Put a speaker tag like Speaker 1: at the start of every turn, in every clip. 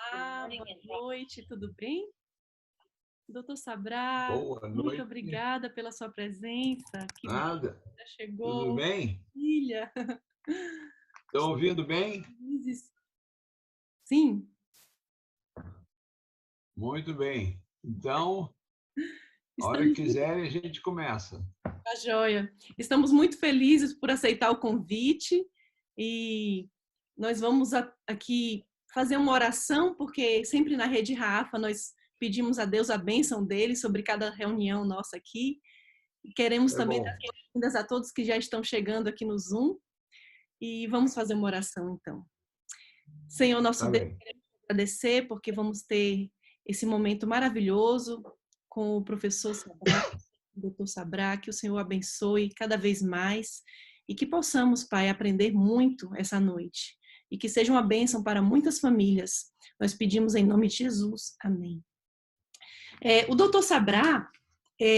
Speaker 1: Olá, boa noite, tudo bem? Doutor Sabrá,
Speaker 2: Boa
Speaker 1: muito
Speaker 2: noite.
Speaker 1: obrigada pela sua presença. Que bom
Speaker 2: Nada.
Speaker 1: que já
Speaker 2: Tudo
Speaker 1: chegou,
Speaker 2: bem?
Speaker 1: filha.
Speaker 2: Estão ouvindo bem?
Speaker 1: Felizes. Sim,
Speaker 2: Muito bem. Então, a hora que
Speaker 1: estamos muito
Speaker 2: quiserem, a gente começa.
Speaker 1: tá joia. Estamos muito felizes por aceitar o convite e nós vamos aqui fazer uma oração, porque sempre na Rede Rafa nós pedimos a Deus a bênção dele sobre cada reunião nossa aqui. E queremos
Speaker 2: É
Speaker 1: também dar
Speaker 2: bom.
Speaker 1: boas-vindas a todos que já estão chegando aqui no Zoom. E vamos fazer uma oração, então. Senhor, nosso
Speaker 2: Tá
Speaker 1: Deus,
Speaker 2: bem.
Speaker 1: queremos agradecer porque vamos ter esse momento maravilhoso com o professor Sabrá, o doutor Sabrá, que o Senhor abençoe cada vez mais e que possamos, Pai, aprender muito essa noite e que seja uma bênção para muitas famílias. Nós pedimos em nome de Jesus. Amém. O doutor Sabrá,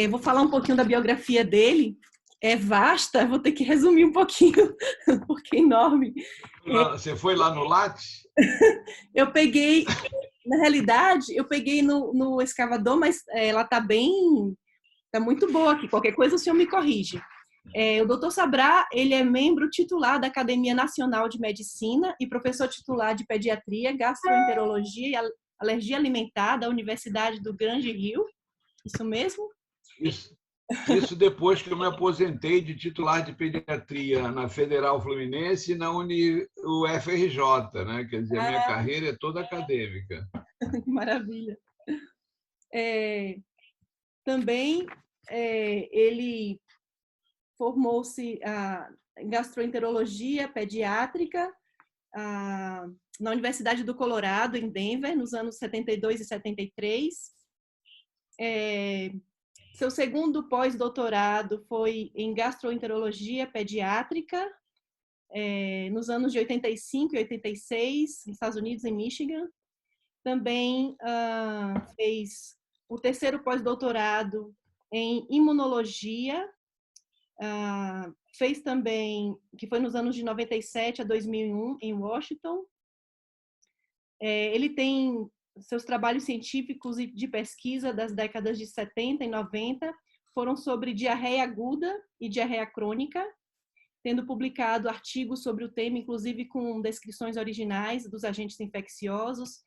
Speaker 1: vou falar um pouquinho da biografia dele. É vasta, vou ter que resumir um pouquinho, porque é enorme.
Speaker 2: Você foi lá no Lattes?
Speaker 1: Eu peguei, na realidade, eu peguei no escavador, mas ela está está muito boa aqui. Qualquer coisa o senhor me corrige. O doutor Sabrá, ele é membro titular da Academia Nacional de Medicina e professor titular de Pediatria, Gastroenterologia e Alergia Alimentar da Universidade do Grande Rio. Isso mesmo?
Speaker 2: Isso, isso depois que eu me aposentei de titular de pediatria na Federal Fluminense e na UFRJ, né? Quer dizer, a minha carreira é toda acadêmica.
Speaker 1: Que maravilha. É, também ele formou-se em gastroenterologia pediátrica na Universidade do Colorado, em Denver, nos anos 72 e 73. Seu segundo pós-doutorado foi em gastroenterologia pediátrica, nos anos de 85 e 86, nos Estados Unidos, em Michigan. Também fez o terceiro pós-doutorado em imunologia, fez também, que foi nos anos de 97 a 2001, em Washington. Ele tem seus trabalhos científicos e de pesquisa das décadas de 70 e 90 foram sobre diarreia aguda e diarreia crônica, tendo publicado artigos sobre o tema, inclusive com descrições originais dos agentes infecciosos.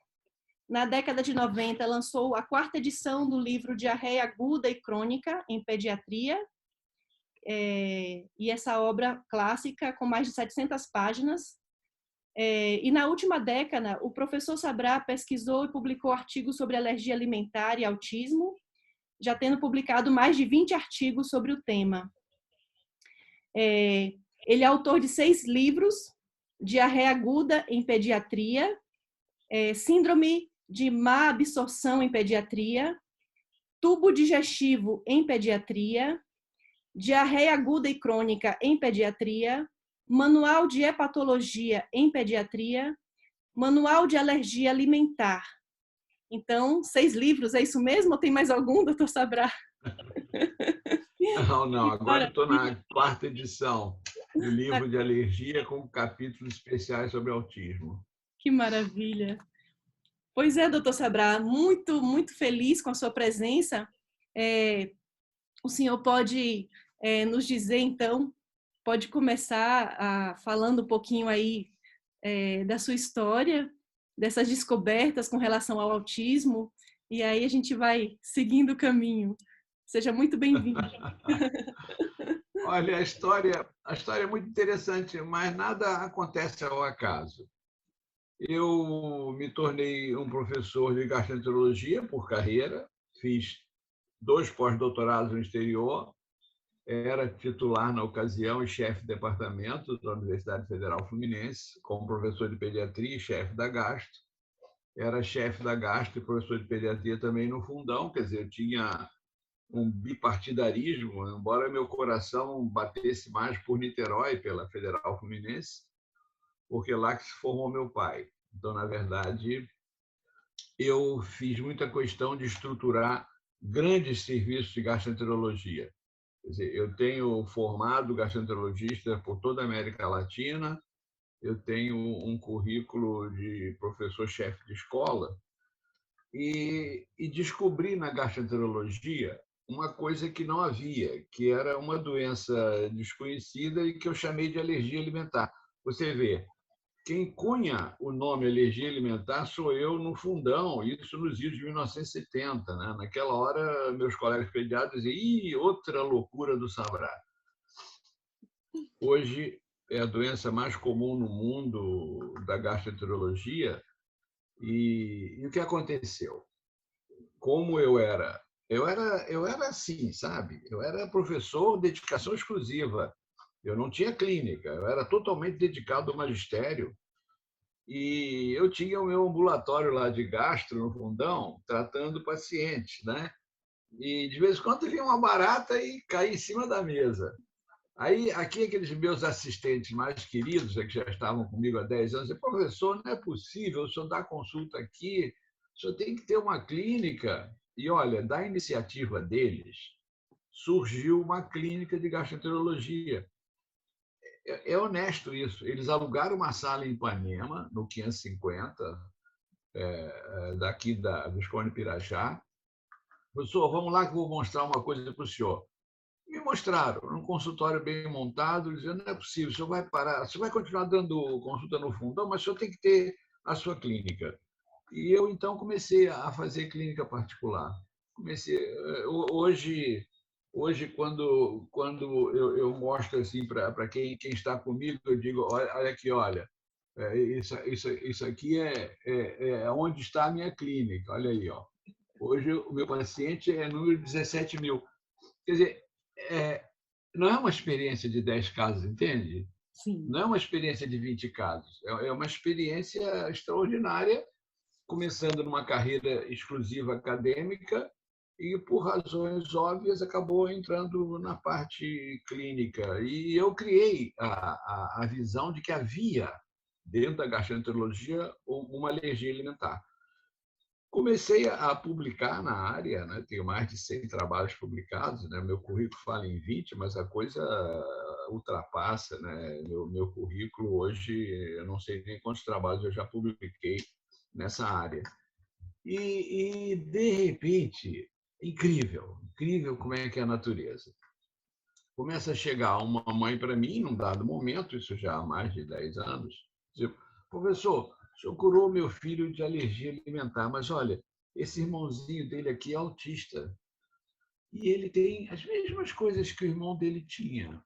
Speaker 1: Na década de 90, lançou a quarta edição do livro Diarreia Aguda e Crônica em Pediatria, e essa obra clássica, com mais de 700 páginas. E na última década, o professor Sabrá pesquisou e publicou artigos sobre alergia alimentar e autismo, já tendo publicado mais de 20 artigos sobre o tema. Ele é autor de 6 livros: Diarreia Aguda em Pediatria, Síndrome de Má Absorção em Pediatria, Tubo Digestivo em Pediatria, Diarreia Aguda e Crônica em Pediatria, Manual de Hepatologia em Pediatria, Manual de Alergia Alimentar. Então, 6 livros, é isso mesmo? Ou tem mais algum, doutor Sabrá?
Speaker 2: Não, não. Agora estou
Speaker 1: Maravilha.
Speaker 2: na quarta edição do livro de alergia com capítulos especiais sobre autismo.
Speaker 1: Que maravilha. Pois é, doutor Sabrá, muito, muito feliz com a sua presença. O senhor pode nos dizer, então, pode começar falando um pouquinho aí da sua história, dessas descobertas com relação ao autismo, e aí a gente vai seguindo o caminho. Seja muito bem-vindo.
Speaker 2: Olha, a história é muito interessante, mas nada acontece ao acaso. Eu me tornei um professor de gastroenterologia por carreira, fiz 2 pós-doutorados no exterior, era titular na ocasião e chefe de departamento da Universidade Federal Fluminense, como professor de pediatria e chefe da gastro. Era chefe da gastro e professor de pediatria também no Fundão, quer dizer, eu tinha um bipartidarismo, embora meu coração batesse mais por Niterói, pela Federal Fluminense, porque lá que se formou meu pai. Então, na verdade, eu fiz muita questão de estruturar grandes serviços de gastroenterologia. Quer dizer, eu tenho formado gastroenterologistas por toda a América Latina, eu tenho um currículo de professor-chefe de escola e descobri na gastroenterologia uma coisa que não havia, que era uma doença desconhecida e que eu chamei de alergia alimentar. Você vê, quem cunha o nome alergia alimentar sou eu no fundão, isso nos idos de 1970. Né? Naquela hora, meus colegas pediatras diziam: ih, outra loucura do Sabrá. Hoje é a doença mais comum no mundo da gastroenterologia. E o que aconteceu? Como eu era assim, sabe? Eu era professor, dedicação exclusiva. Eu não tinha clínica, eu era totalmente dedicado ao magistério. E eu tinha o meu ambulatório lá de gastro, no fundão, tratando pacientes, né? E de vez em quando vinha uma barata e caía em cima da mesa. Aí, aqui, aqueles meus assistentes mais queridos, que já estavam comigo há 10 anos, disseram: professor, não é possível, o senhor dá consulta aqui, o senhor tem que ter uma clínica. E, olha, da iniciativa deles, surgiu uma clínica de gastroenterologia. É honesto isso. Eles alugaram uma sala em Ipanema, no 550, daqui da Visconde Pirajá. Professor, vamos lá que eu vou mostrar uma coisa para o senhor. Me mostraram, num consultório bem montado, dizendo: não é possível, o senhor vai parar, o senhor vai continuar dando consulta no fundão, mas o senhor tem que ter a sua clínica. E eu, então, comecei a fazer clínica particular. Comecei, hoje quando eu mostro assim para quem está comigo, eu digo: olha aqui, olha, isso aqui é onde está a minha clínica, olha aí, ó. Hoje o meu paciente é número 17 mil. Quer dizer, é, não é uma experiência de 10 casos, entende?
Speaker 1: Sim.
Speaker 2: Não é uma experiência de 20 casos. É uma experiência extraordinária, começando numa carreira exclusiva acadêmica e, por razões óbvias, acabou entrando na parte clínica. E eu criei a visão de que havia, dentro da gastroenterologia, uma alergia alimentar. Comecei a publicar na área, né? Tenho mais de 100 trabalhos publicados, né? Meu currículo fala em 20, mas a coisa ultrapassa, né? Meu currículo hoje, eu não sei nem quantos trabalhos eu já publiquei nessa área. De repente, incrível como é que é a natureza. Começa a chegar uma mãe para mim, num dado momento, isso já há mais de 10 anos, dizer: professor, o senhor curou meu filho de alergia alimentar, mas olha, esse irmãozinho dele aqui é autista e ele tem as mesmas coisas que o irmão dele tinha.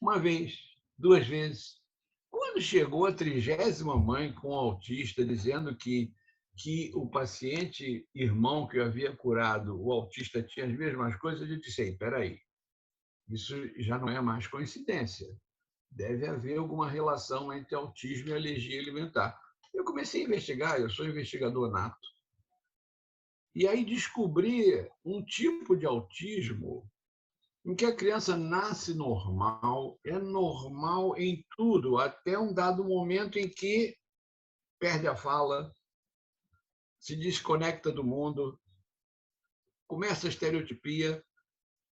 Speaker 2: Uma vez, duas vezes. Quando chegou a 30ª mãe com autista dizendo que o paciente irmão que eu havia curado, o autista, tinha as mesmas coisas, eu disse: espera aí, isso já não é mais coincidência. Deve haver alguma relação entre autismo e alergia alimentar. Eu comecei a investigar, eu sou investigador nato, e aí descobri um tipo de autismo em que a criança nasce normal, é normal em tudo, até um dado momento em que perde a fala, se desconecta do mundo, começa a estereotipia.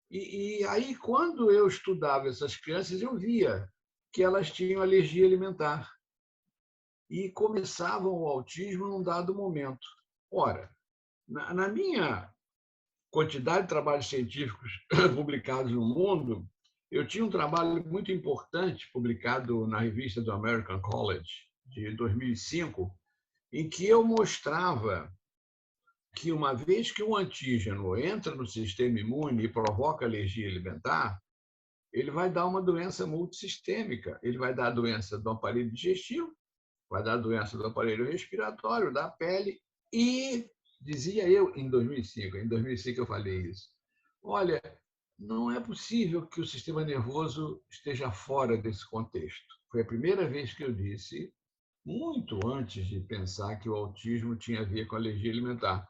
Speaker 2: E aí, quando eu estudava essas crianças, eu via que elas tinham alergia alimentar e começavam o autismo num dado momento. Ora, na minha quantidade de trabalhos científicos publicados no mundo, eu tinha um trabalho muito importante publicado na revista do American College, de 2005, em que eu mostrava que, uma vez que o antígeno entra no sistema imune e provoca alergia alimentar, ele vai dar uma doença multissistêmica. Ele vai dar a doença do aparelho digestivo, vai dar a doença do aparelho respiratório, da pele e, dizia eu em 2005 eu falei isso: olha, não é possível que o sistema nervoso esteja fora desse contexto. Foi a primeira vez que eu disse, muito antes de pensar que o autismo tinha a ver com alergia alimentar.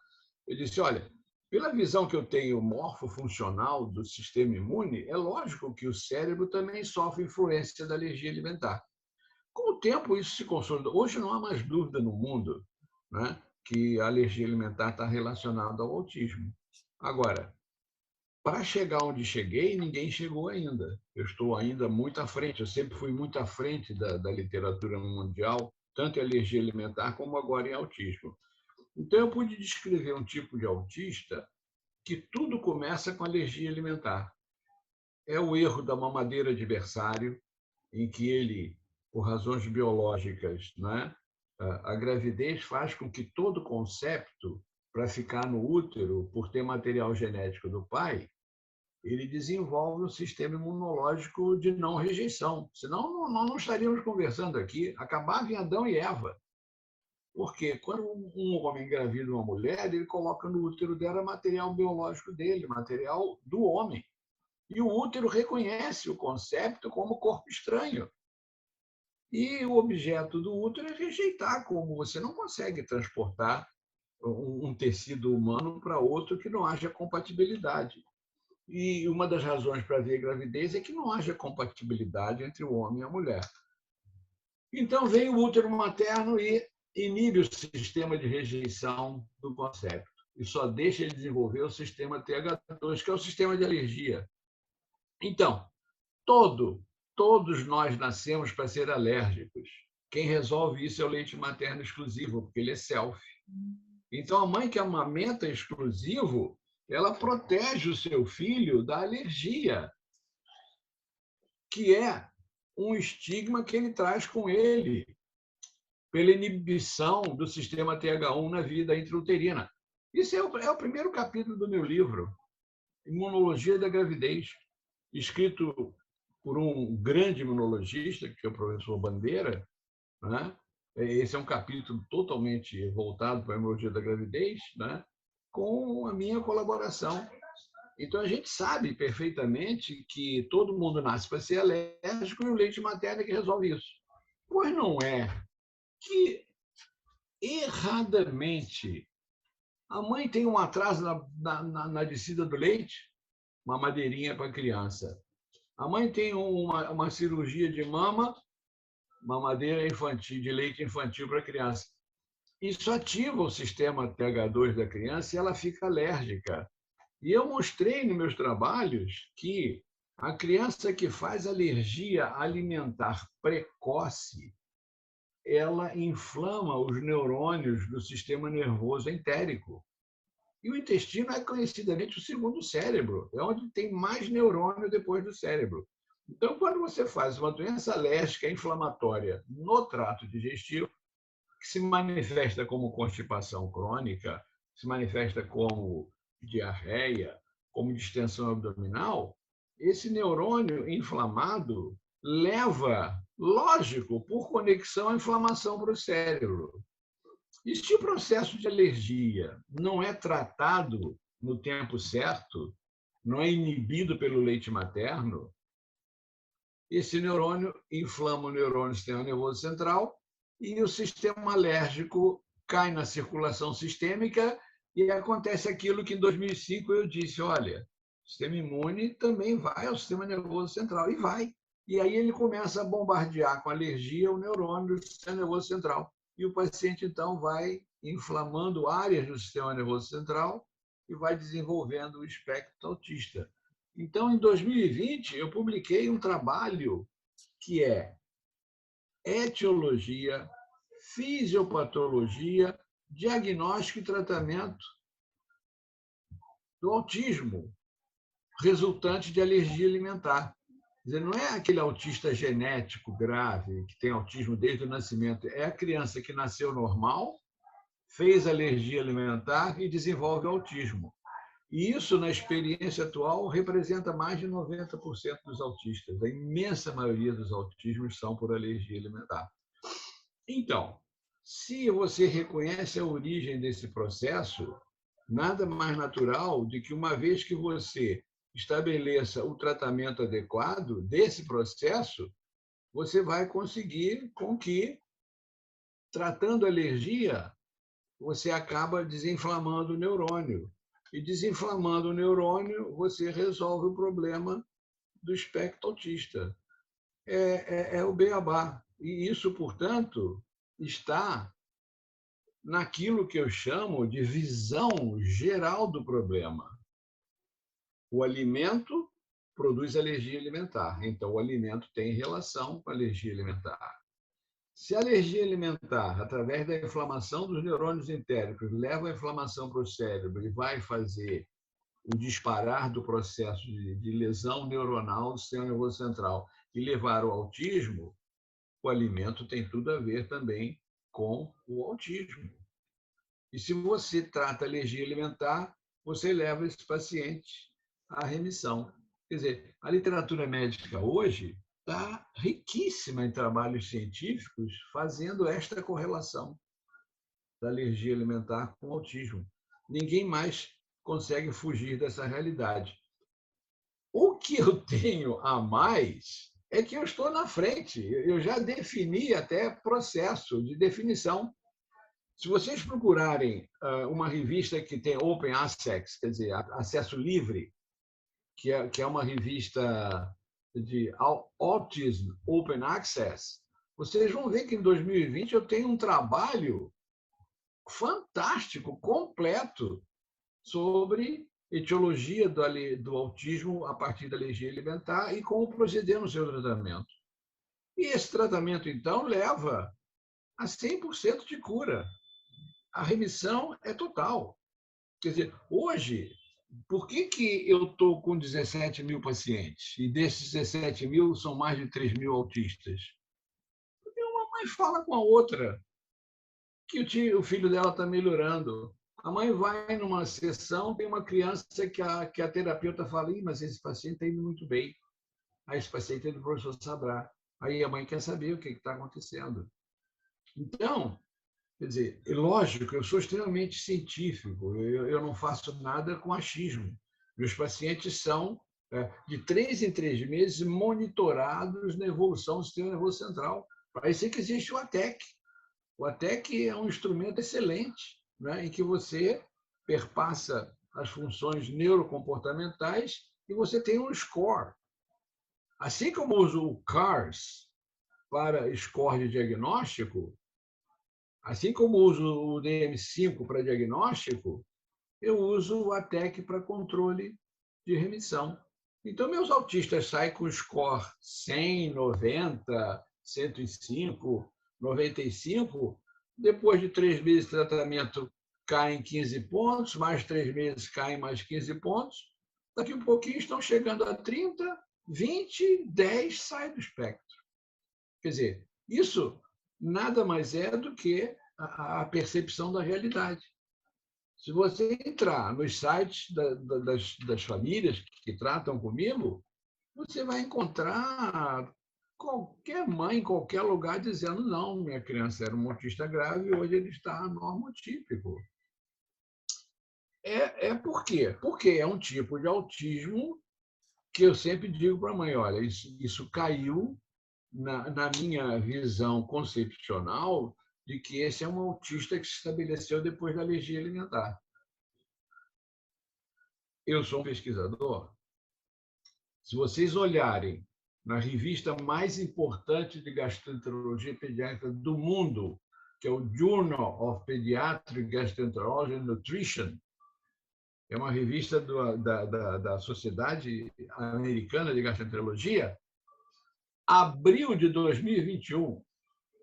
Speaker 2: Eu disse: olha, pela visão que eu tenho morfofuncional do sistema imune, é lógico que o cérebro também sofre influência da alergia alimentar. Com o tempo, isso se consolidou. Hoje não há mais dúvida no mundo, né, que a alergia alimentar está relacionada ao autismo. Agora, para chegar onde cheguei, ninguém chegou ainda. Eu estou ainda muito à frente, eu sempre fui muito à frente da literatura mundial, tanto em alergia alimentar como agora em autismo. Então, eu pude descrever um tipo de autista que tudo começa com alergia alimentar. É o erro da mamadeira de berçário, em que ele, por razões biológicas, né, a gravidez faz com que todo o concepto para ficar no útero, por ter material genético do pai, ele desenvolve um sistema imunológico de não rejeição. Senão, nós não estaríamos conversando aqui. Acabava em Adão e Eva. Porque quando um homem engravida uma mulher, ele coloca no útero dela material biológico dele, material do homem. E o útero reconhece o concepto como corpo estranho. E o objeto do útero é rejeitar, como você não consegue transportar um tecido humano para outro que não haja compatibilidade. E uma das razões para haver gravidez é que não haja compatibilidade entre o homem e a mulher. Então, vem o útero materno e inibe o sistema de rejeição do concepto. E só deixa ele desenvolver o sistema TH2, que é o sistema de alergia. Então, todos nós nascemos para ser alérgicos. Quem resolve isso é o leite materno exclusivo, porque ele é self. Então, a mãe que amamenta exclusivo, ela protege o seu filho da alergia, que é um estigma que ele traz com ele, pela inibição do sistema TH1 na vida intrauterina. Isso é o primeiro capítulo do meu livro, Imunologia da Gravidez, escrito por um grande imunologista, que é o professor Bandeira, né? Esse é um capítulo totalmente voltado para a imunologia da gravidez, né? Com a minha colaboração. Então, a gente sabe perfeitamente que todo mundo nasce para ser alérgico e o leite materno é que resolve isso. Pois não é que, erradamente, a mãe tem um atraso na descida do leite, uma madeirinha para a criança. A mãe tem uma cirurgia de mama, mamadeira infantil, de leite infantil para a criança. Isso ativa o sistema TH2 da criança e ela fica alérgica. E eu mostrei nos meus trabalhos que a criança que faz alergia alimentar precoce, ela inflama os neurônios do sistema nervoso entérico. E o intestino é conhecidamente o segundo cérebro, é onde tem mais neurônio depois do cérebro. Então, quando você faz uma doença alérgica inflamatória no trato digestivo, que se manifesta como constipação crônica, se manifesta como diarreia, como distensão abdominal, esse neurônio inflamado leva, lógico, por conexão, a inflamação para o cérebro. E se o processo de alergia não é tratado no tempo certo, não é inibido pelo leite materno, esse neurônio inflama o neurônio do sistema nervoso central e o sistema alérgico cai na circulação sistêmica e acontece aquilo que em 2005 eu disse, olha, o sistema imune também vai ao sistema nervoso central, e vai. E aí ele começa a bombardear com alergia o neurônio do sistema nervoso central. E o paciente, então, vai inflamando áreas do sistema nervoso central e vai desenvolvendo o espectro autista. Então, em 2020, eu publiquei um trabalho que é etiologia, fisiopatologia, diagnóstico e tratamento do autismo resultante de alergia alimentar. Quer dizer, não é aquele autista genético grave, que tem autismo desde o nascimento, é a criança que nasceu normal, fez alergia alimentar e desenvolve autismo. E isso, na experiência atual, representa mais de 90% dos autistas. A imensa maioria dos autismos são por alergia alimentar. Então, se você reconhece a origem desse processo, nada mais natural do que, uma vez que você estabeleça o tratamento adequado desse processo, você vai conseguir com que, tratando a alergia, você acaba desinflamando o neurônio. E desinflamando o neurônio, você resolve o problema do espectro autista. É o beabá. E isso, portanto, está naquilo que eu chamo de visão geral do problema. O alimento produz alergia alimentar, então o alimento tem relação com a alergia alimentar. Se a alergia alimentar, através da inflamação dos neurônios entéricos, leva a inflamação para o cérebro e vai fazer o disparar do processo de lesão neuronal do sistema nervoso central e levar ao autismo, o alimento tem tudo a ver também com o autismo. E se você trata alergia alimentar, você leva esse paciente à remissão. Quer dizer, a literatura médica hoje está riquíssima em trabalhos científicos fazendo esta correlação da alergia alimentar com o autismo. Ninguém mais consegue fugir dessa realidade. O que eu tenho a mais é que eu estou na frente. Eu já defini até processo de definição. Se vocês procurarem uma revista que tem Open Access, quer dizer, acesso livre, que é uma revista de Autism Open Access, vocês vão ver que em 2020 eu tenho um trabalho fantástico, completo, sobre etiologia do autismo a partir da alergia alimentar e como proceder no seu tratamento. E esse tratamento, então, leva a 100% de cura. A remissão é total. Quer dizer, hoje, por que eu estou com 17 mil pacientes? E desses 17 mil, são mais de 3 mil autistas? Porque uma mãe fala com a outra que o filho dela está melhorando. A mãe vai numa sessão, tem uma criança que a terapeuta fala, mas esse paciente está indo muito bem. Aí esse paciente é do professor Sabrá. Aí a mãe quer saber o que está acontecendo. Então, quer dizer, é lógico, eu sou extremamente científico, eu não faço nada com achismo. Meus pacientes são, de 3 em 3 meses, monitorados na evolução do sistema nervoso central. Para isso é que existe o ATEC. O ATEC é um instrumento excelente, né, em que você perpassa as funções neurocomportamentais e você tem um score. Assim como eu uso o CARS para score de diagnóstico, assim como uso o DM5 para diagnóstico, eu uso o ATEC para controle de remissão. Então, meus autistas saem com score 100, 90, 105, 95. Depois de 3 meses de tratamento, caem 15 pontos, mais 3 meses caem mais 15 pontos. Daqui a um pouquinho estão chegando a 30, 20, 10, sai do espectro. Quer dizer, isso nada mais é do que a percepção da realidade. Se você entrar nos sites das famílias que tratam comigo, você vai encontrar qualquer mãe em qualquer lugar dizendo não, minha criança era um autista grave e hoje ele está normotípico. Por quê? Porque é um tipo de autismo que eu sempre digo para a mãe, olha, isso caiu na minha visão concepcional de que esse é um autista que se estabeleceu depois da alergia alimentar. Eu sou um pesquisador. Se vocês olharem na revista mais importante de gastroenterologia pediátrica do mundo, que é o Journal of Pediatric Gastroenterology and Nutrition, é uma revista da Sociedade Americana de Gastroenterologia, abril de 2021,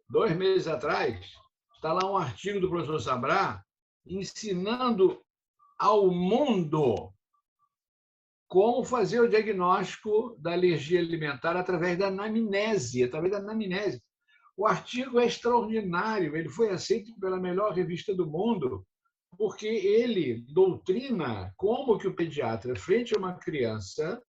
Speaker 2: 2 meses atrás, está lá um artigo do professor Sabrá ensinando ao mundo como fazer o diagnóstico da alergia alimentar através da anamnese. O artigo é extraordinário, ele foi aceito pela melhor revista do mundo, porque ele doutrina como que o pediatra, frente a uma criança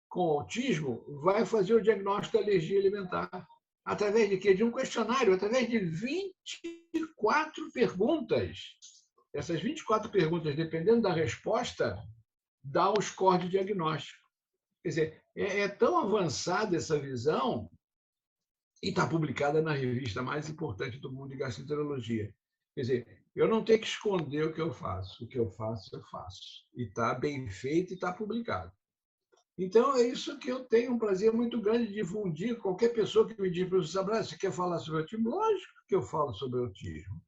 Speaker 2: com autismo, vai fazer o diagnóstico da alergia alimentar. Através de quê? De um questionário, através de 24 perguntas. Essas 24 perguntas, dependendo da resposta, dá o score de diagnóstico. Quer dizer, é tão avançada essa visão e está publicada na revista mais importante do mundo de gastroenterologia. Quer dizer, eu não tenho que esconder o que eu faço. O que eu faço, eu faço. E está bem feito e está publicado. Então, é isso que eu tenho um prazer muito grande de difundir. Qualquer pessoa que me diz, professor Sabrá, você quer falar sobre autismo? Lógico que eu falo sobre autismo.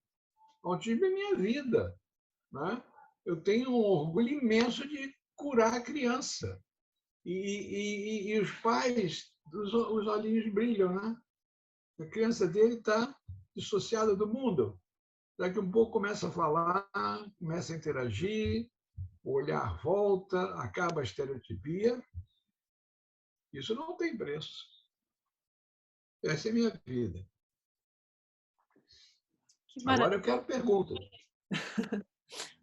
Speaker 2: O autismo é minha vida. Né? Eu tenho um orgulho imenso de curar a criança. E os pais, os olhinhos brilham, né? A criança dele está dissociada do mundo. Daqui um pouco começa a falar, começa a interagir, o olhar volta, acaba a estereotipia. Isso não tem preço. Essa é a minha vida.
Speaker 1: Que
Speaker 2: Agora
Speaker 1: maravilha.
Speaker 2: eu quero perguntas.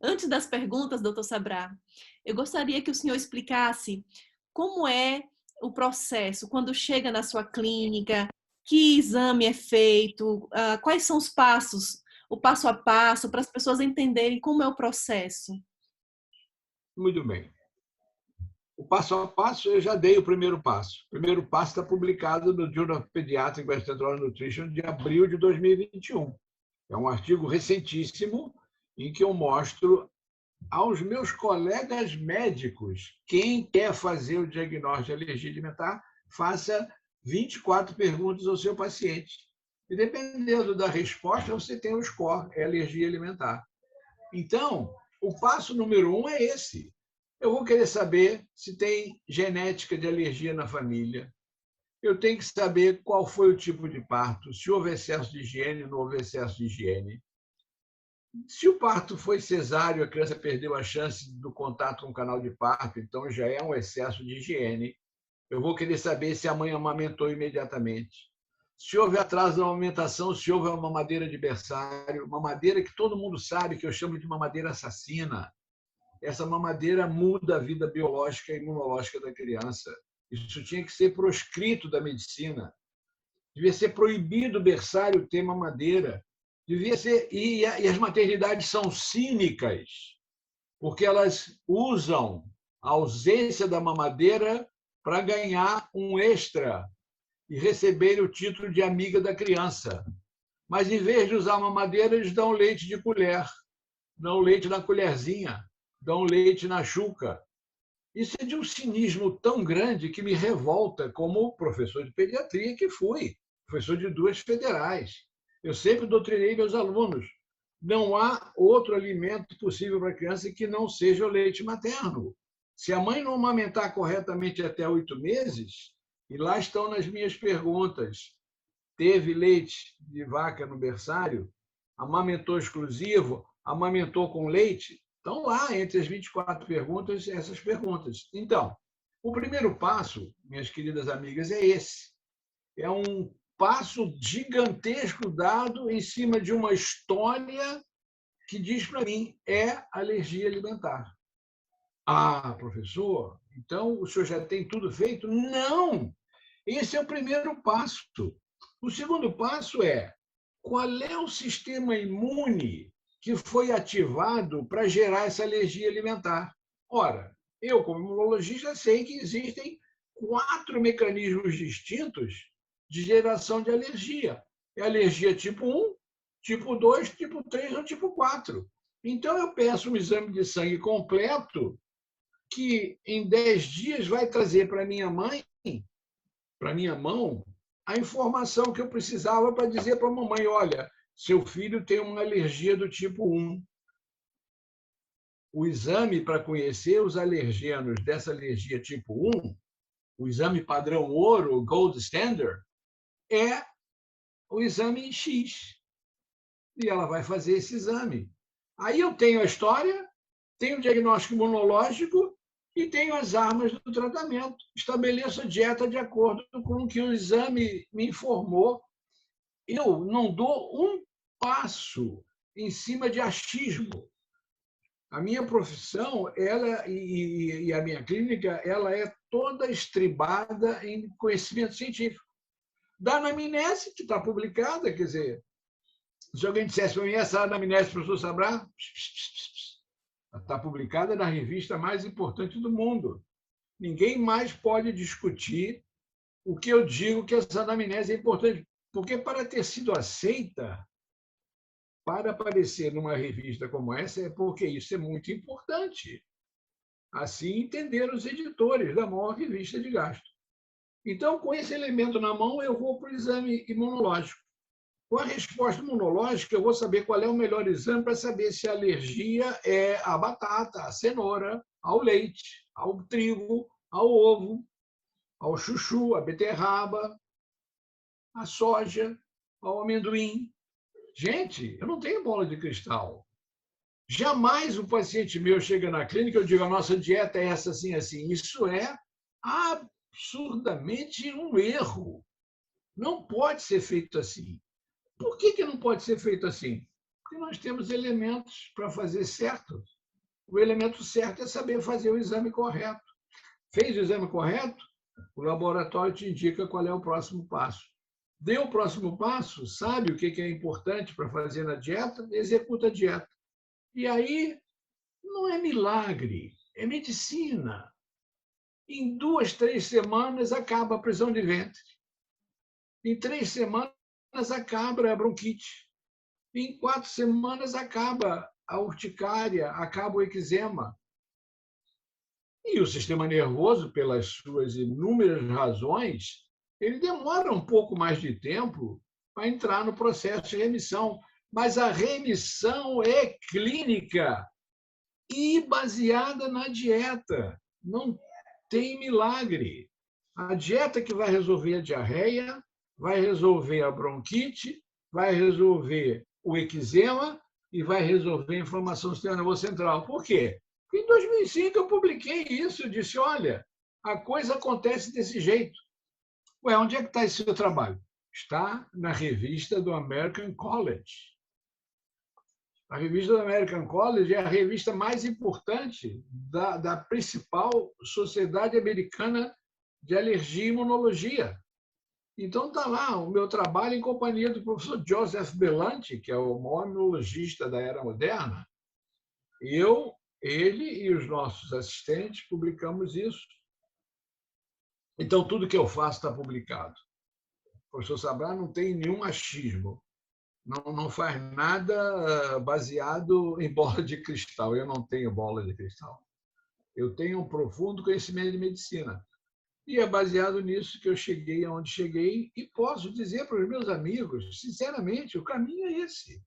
Speaker 1: Antes das perguntas, doutor Sabrá, eu gostaria que o senhor explicasse como é o processo quando chega na sua clínica, que exame é feito, quais são os passos, o passo a passo, para as pessoas entenderem como é o processo.
Speaker 2: Muito bem. O passo a passo, eu já dei o primeiro passo. O primeiro passo está publicado no Journal of Pediatric Gastroenterology and Nutrition de abril de 2021. É um artigo recentíssimo em que eu mostro aos meus colegas médicos, quem quer fazer o diagnóstico de alergia alimentar, faça 24 perguntas ao seu paciente. E dependendo da resposta, você tem o score, é alergia alimentar. Então, o passo número 1 é esse. Eu vou querer saber se tem genética de alergia na família. Eu tenho que saber qual foi o tipo de parto, se houve excesso de higiene, não houve excesso de higiene. Se o parto foi cesáreo, a criança perdeu a chance do contato com o canal de parto, então já é um excesso de higiene. Eu vou querer saber se a mãe amamentou imediatamente. Se houve atraso na amamentação, se houve uma mamadeira de berçário, mamadeira que todo mundo sabe que eu chamo de mamadeira assassina. Essa mamadeira muda a vida biológica e imunológica da criança. Isso tinha que ser proscrito da medicina. Devia ser proibido o berçário ter mamadeira. Devia ser, e as maternidades são cínicas, porque elas usam a ausência da mamadeira para ganhar um extra e receber o título de amiga da criança. Mas, em vez de usar mamadeira, eles dão leite de colher, dão leite na colherzinha, dão leite na chuca. Isso é de um cinismo tão grande que me revolta como professor de pediatria que fui, professor de 2 federais. Eu sempre doutrinei meus alunos. Não há outro alimento possível para a criança que não seja o leite materno. Se a mãe não amamentar corretamente até 8 meses, e lá estão nas minhas perguntas, teve leite de vaca no berçário, amamentou exclusivo, amamentou com leite, estão lá entre as 24 perguntas, essas perguntas. Então, o primeiro passo, minhas queridas amigas, é esse. É um passo gigantesco dado em cima de uma história que diz para mim é alergia alimentar. Ah, professor, então o senhor já tem tudo feito? Não! Esse é o primeiro passo. O segundo passo é qual é o sistema imune que foi ativado para gerar essa alergia alimentar. Ora, eu, como imunologista, sei que existem 4 mecanismos distintos de geração de alergia. É alergia tipo 1, tipo 2, tipo 3 ou tipo 4. Então, eu peço um exame de sangue completo que, em 10 dias, vai trazer para minha mãe, para minha mão, a informação que eu precisava para dizer para a mamãe, olha, seu filho tem uma alergia do tipo 1. O exame para conhecer os alergenos dessa alergia tipo 1, o exame padrão ouro, o gold standard, é o exame X. E ela vai fazer esse exame. Aí eu tenho a história, tenho o diagnóstico imunológico e tenho as armas do tratamento. Estabeleço a dieta de acordo com o que o exame me informou. Eu não dou um passo em cima de achismo. A minha profissão, ela e a minha clínica, ela é toda estribada em conhecimento científico. Da anamnese, que está publicada, quer dizer, se alguém dissesse para mim, essa anamnese, professor Sabrá, está publicada na revista mais importante do mundo. Ninguém mais pode discutir o que eu digo que essa anamnese é importante, porque para ter sido aceita, para aparecer numa revista como essa, é porque isso é muito importante. Assim entenderam os editores da maior revista de gastro. Então, com esse elemento na mão, eu vou para o exame imunológico. Com a resposta imunológica, eu vou saber qual é o melhor exame para saber se a alergia é a batata, a cenoura, ao leite, ao trigo, ao ovo, ao chuchu, à beterraba, à soja, ao amendoim. Gente, eu não tenho bola de cristal. Jamais um paciente meu chega na clínica e eu digo, a nossa dieta é essa, assim, assim. Isso é absurdamente um erro. Não pode ser feito assim. Por que não pode ser feito assim? Porque nós temos elementos para fazer certo. O elemento certo é saber fazer o exame correto. Fez o exame correto? O laboratório te indica qual é o próximo passo. Deu o próximo passo, sabe o que é importante para fazer na dieta, executa a dieta. E aí, não é milagre, é medicina. Em 2, 3 semanas acaba a prisão de ventre. Em 3 semanas acaba a bronquite. Em 4 semanas acaba a urticária, acaba o eczema. E o sistema nervoso, pelas suas inúmeras razões, ele demora um pouco mais de tempo para entrar no processo de remissão. Mas a remissão é clínica e baseada na dieta. Não tem milagre. A dieta que vai resolver a diarreia, vai resolver a bronquite, vai resolver o eczema e vai resolver a inflamação do sistema nervoso central. Por quê? Porque em 2005 eu publiquei isso, eu disse, olha, a coisa acontece desse jeito. Ué, onde é que está esse seu trabalho? Está na revista do American College. A revista do American College é a revista mais importante da principal sociedade americana de alergia e imunologia. Então, está lá o meu trabalho em companhia do professor Joseph Belanti, que é o maior imunologista da era moderna. Ele e os nossos assistentes publicamos isso. Então, tudo que eu faço está publicado. O professor Sabrá não tem nenhum achismo. Não faz nada baseado em bola de cristal. Eu não tenho bola de cristal. Eu tenho um profundo conhecimento de medicina. E é baseado nisso que eu cheguei aonde cheguei e posso dizer para os meus amigos, sinceramente, o caminho é esse.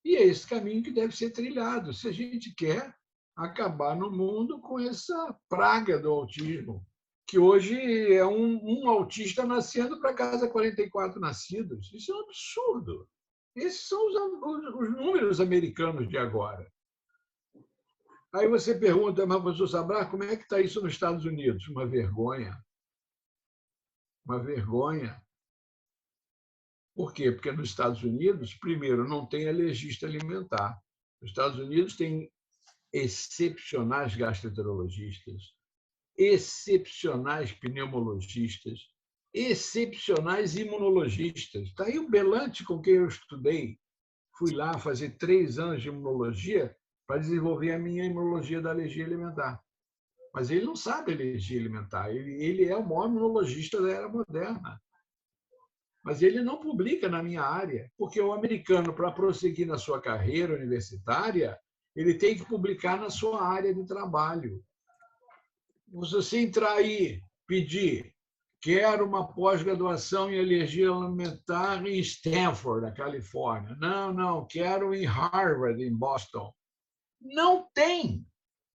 Speaker 2: E é esse caminho que deve ser trilhado se a gente quer acabar no mundo com essa praga do autismo, que hoje é um autista nascendo para cada 44 nascidos. Isso é um absurdo. Esses são os números americanos de agora. Aí você pergunta, mas professor Sabrá, como é que está isso nos Estados Unidos? Uma vergonha. Uma vergonha. Por quê? Porque nos Estados Unidos, primeiro, não tem alergista alimentar. Nos Estados Unidos tem excepcionais gastroenterologistas, excepcionais pneumologistas, excepcionais imunologistas. Está aí o Belanti, com quem eu estudei. Fui lá fazer 3 anos de imunologia para desenvolver a minha imunologia da alergia alimentar. Mas ele não sabe alergia alimentar. Ele é o maior imunologista da era moderna. Mas ele não publica na minha área, porque o americano, para prosseguir na sua carreira universitária, ele tem que publicar na sua área de trabalho. Se você entrar aí, pedir, quero uma pós-graduação em alergia alimentar em Stanford, na Califórnia. Não, quero em Harvard, em Boston. Não tem.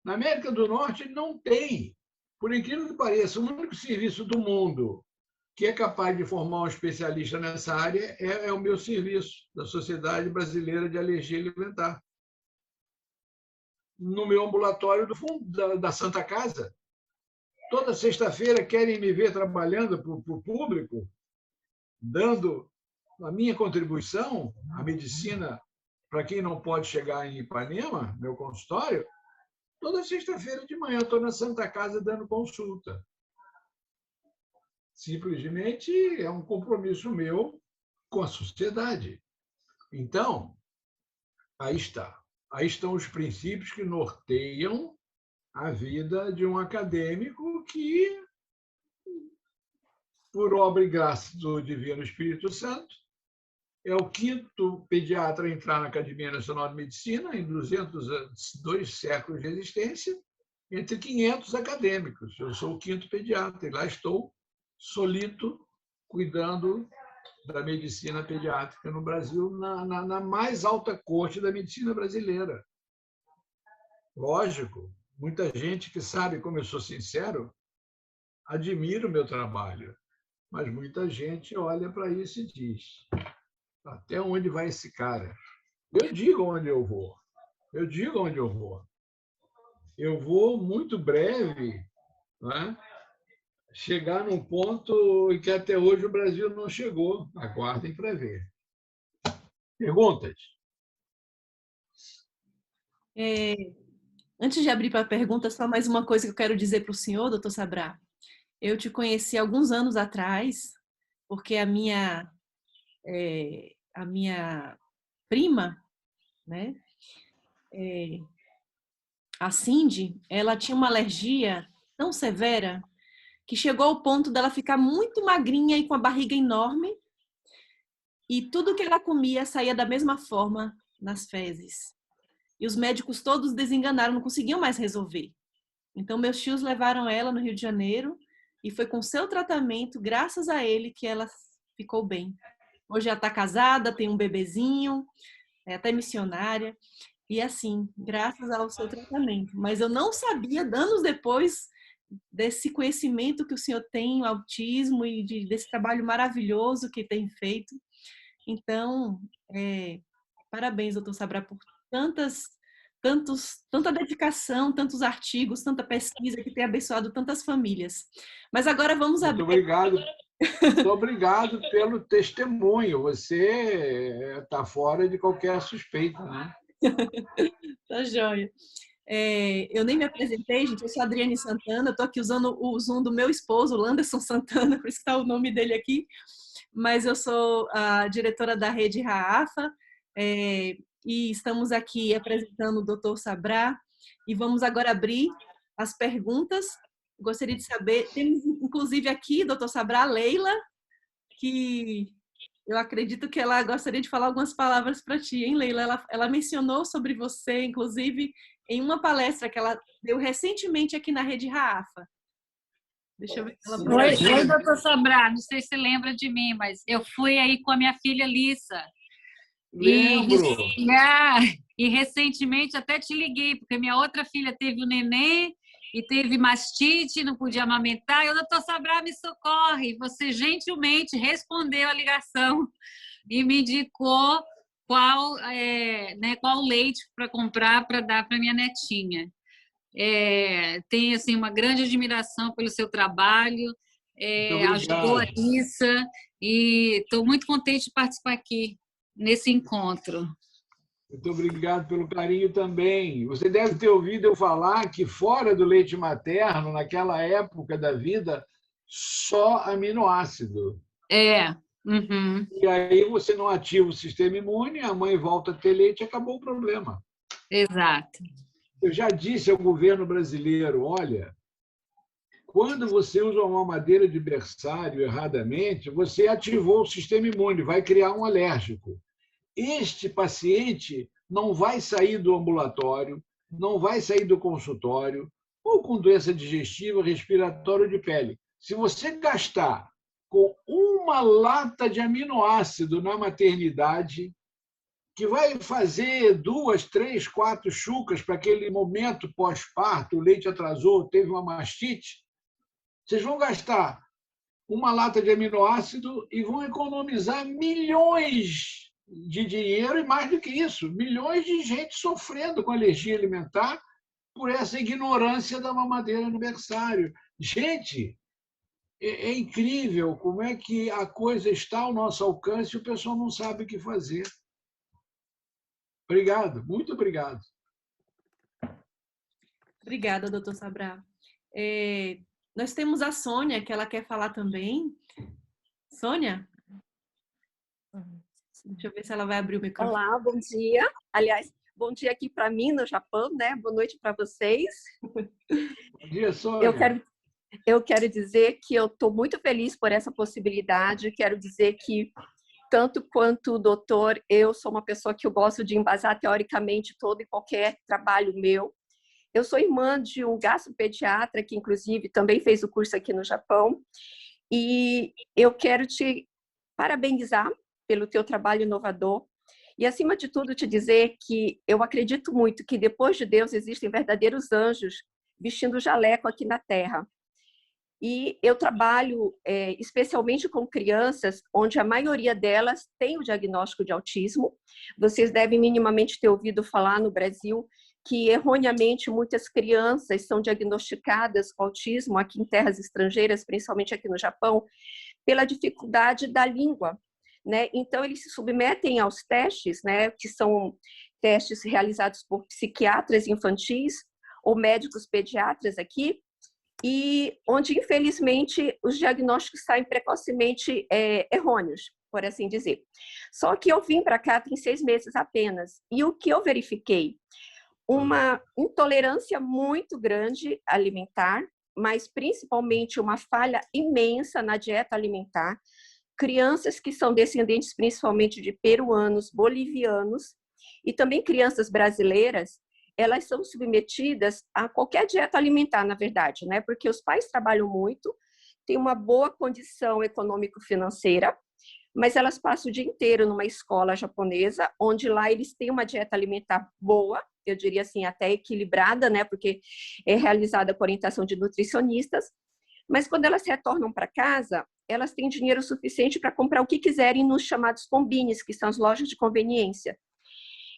Speaker 2: Na América do Norte, não tem. Por incrível que pareça, o único serviço do mundo que é capaz de formar um especialista nessa área é o meu serviço, da Sociedade Brasileira de Alergia Alimentar. No meu ambulatório da Santa Casa. Toda sexta-feira querem me ver trabalhando para o público, dando a minha contribuição à medicina para quem não pode chegar em Ipanema, meu consultório. Toda sexta-feira de manhã eu estou na Santa Casa dando consulta. Simplesmente é um compromisso meu com a sociedade. Então, aí está. Aí estão os princípios que norteiam a vida de um acadêmico que, por obra e graça do Divino Espírito Santo, é o 5º pediatra a entrar na Academia Nacional de Medicina em 202 séculos de existência, entre 500 acadêmicos. Eu sou o 5º pediatra e lá estou solito, cuidando da medicina pediátrica no Brasil, na mais alta corte da medicina brasileira. Lógico, muita gente que sabe como eu sou sincero admira o meu trabalho, mas muita gente olha para isso e diz: até onde vai esse cara? Eu digo onde eu vou. Eu digo onde eu vou. Eu vou muito breve, né, chegar num ponto em que até hoje o Brasil não chegou. Aguardem para ver. Perguntas?
Speaker 1: Antes de abrir para a pergunta, só mais uma coisa que eu quero dizer para o senhor, doutor Sabrá. Eu te conheci alguns anos atrás, porque a minha prima, né, a Cindy, ela tinha uma alergia tão severa que chegou ao ponto dela ficar muito magrinha e com a barriga enorme, e tudo que ela comia saía da mesma forma nas fezes. E os médicos todos desenganaram, não conseguiam mais resolver. Então, meus tios levaram ela no Rio de Janeiro e foi com seu tratamento, graças a ele, que ela ficou bem. Hoje ela está casada, tem um bebezinho, é até missionária. E assim, graças ao seu tratamento. Mas eu não sabia, anos depois, desse conhecimento que o senhor tem, o autismo e desse trabalho maravilhoso que tem feito. Então, parabéns, doutor Sabrá, por tanta dedicação, tantos artigos, tanta pesquisa que tem abençoado tantas famílias. Mas agora vamos
Speaker 2: Muito
Speaker 1: abrir.
Speaker 2: obrigado. Muito obrigado pelo testemunho. Você está fora de qualquer suspeita, né?
Speaker 1: Tá joia. Eu nem me apresentei, gente. Eu sou a Adriane Santana. Estou aqui usando o Zoom do meu esposo, Landerson Santana, por isso que está o nome dele aqui. Mas eu sou a diretora da rede Raafa, e estamos aqui apresentando o Dr. Sabrá. E vamos agora abrir as perguntas. Gostaria de saber, temos inclusive aqui, Dr. Sabrá, a Leila, que eu acredito que ela gostaria de falar algumas palavras para ti, hein, Leila? Ela mencionou sobre você, inclusive, em uma palestra que ela deu recentemente aqui na Rede Raafa. Deixa eu ver se ela
Speaker 3: Oi, doutor Sabrá, não sei se você lembra de mim, mas eu fui aí com a minha filha Lissa.
Speaker 2: Lembro.
Speaker 3: E recentemente até te liguei, porque minha outra filha teve o neném e teve mastite, não podia amamentar, e o doutor Sabrá me socorre. Você gentilmente respondeu a ligação e me indicou qual leite para comprar para dar para minha netinha. Tenho assim, uma grande admiração pelo seu trabalho, ajudou a Lissa, e estou muito contente de participar aqui nesse encontro.
Speaker 2: Muito obrigado pelo carinho também. Você deve ter ouvido eu falar que fora do leite materno, naquela época da vida, só aminoácido.
Speaker 3: Uhum.
Speaker 2: E aí você não ativa o sistema imune, a mãe volta a ter leite e acabou o problema.
Speaker 3: Exato.
Speaker 2: Eu já disse ao governo brasileiro, olha, quando você usa uma mamadeira de berçário erradamente, você ativou o sistema imune, vai criar um alérgico. Este paciente não vai sair do ambulatório, não vai sair do consultório, ou com doença digestiva, respiratória ou de pele. Se você gastar com uma lata de aminoácido na maternidade, que vai fazer 2, 3, 4 chucas para aquele momento pós-parto, o leite atrasou, teve uma mastite, vocês vão gastar uma lata de aminoácido e vão economizar milhões de dinheiro e, mais do que isso, milhões de gente sofrendo com alergia alimentar por essa ignorância da mamadeira no berçário. Gente, é incrível como é que a coisa está ao nosso alcance e o pessoal não sabe o que fazer. Obrigado, muito obrigado.
Speaker 1: Obrigada, doutor Sabrá. Nós temos a Sônia, que ela quer falar também. Sônia? Deixa eu ver se ela vai abrir o microfone.
Speaker 4: Olá, bom dia. Aliás, bom dia aqui para mim no Japão, né? Boa noite para vocês.
Speaker 2: Bom dia, Sônia.
Speaker 4: Eu quero dizer que eu estou muito feliz por essa possibilidade. Quero dizer que, tanto quanto o doutor, eu sou uma pessoa que eu gosto de embasar teoricamente todo e qualquer trabalho meu. Eu sou irmã de um gastropediatra que, inclusive, também fez o curso aqui no Japão. E eu quero te parabenizar pelo teu trabalho inovador E, acima de tudo, te dizer que eu acredito muito que depois de Deus existem verdadeiros anjos vestindo jaleco aqui na Terra. E eu trabalho especialmente com crianças, onde a maioria delas tem o diagnóstico de autismo. Vocês devem minimamente ter ouvido falar no Brasil que, erroneamente, muitas crianças são diagnosticadas com autismo aqui em terras estrangeiras, principalmente aqui no Japão, pela dificuldade da língua, né? Então, eles se submetem aos testes, né, que são testes realizados por psiquiatras infantis ou médicos pediatras aqui, e onde, infelizmente, os diagnósticos saem precocemente errôneos, por assim dizer. Só que eu vim para cá tem 6 meses apenas, e o que eu verifiquei? Uma intolerância muito grande alimentar, mas principalmente uma falha imensa na dieta alimentar, crianças que são descendentes principalmente de peruanos, bolivianos, e também crianças brasileiras, elas são submetidas a qualquer dieta alimentar, na verdade, né? Porque os pais trabalham muito, têm uma boa condição econômico-financeira, mas elas passam o dia inteiro numa escola japonesa, onde lá eles têm uma dieta alimentar boa, eu diria assim, até equilibrada, né? Porque é realizada com orientação de nutricionistas, mas quando elas retornam para casa, elas têm dinheiro suficiente para comprar o que quiserem nos chamados combines, que são as lojas de conveniência.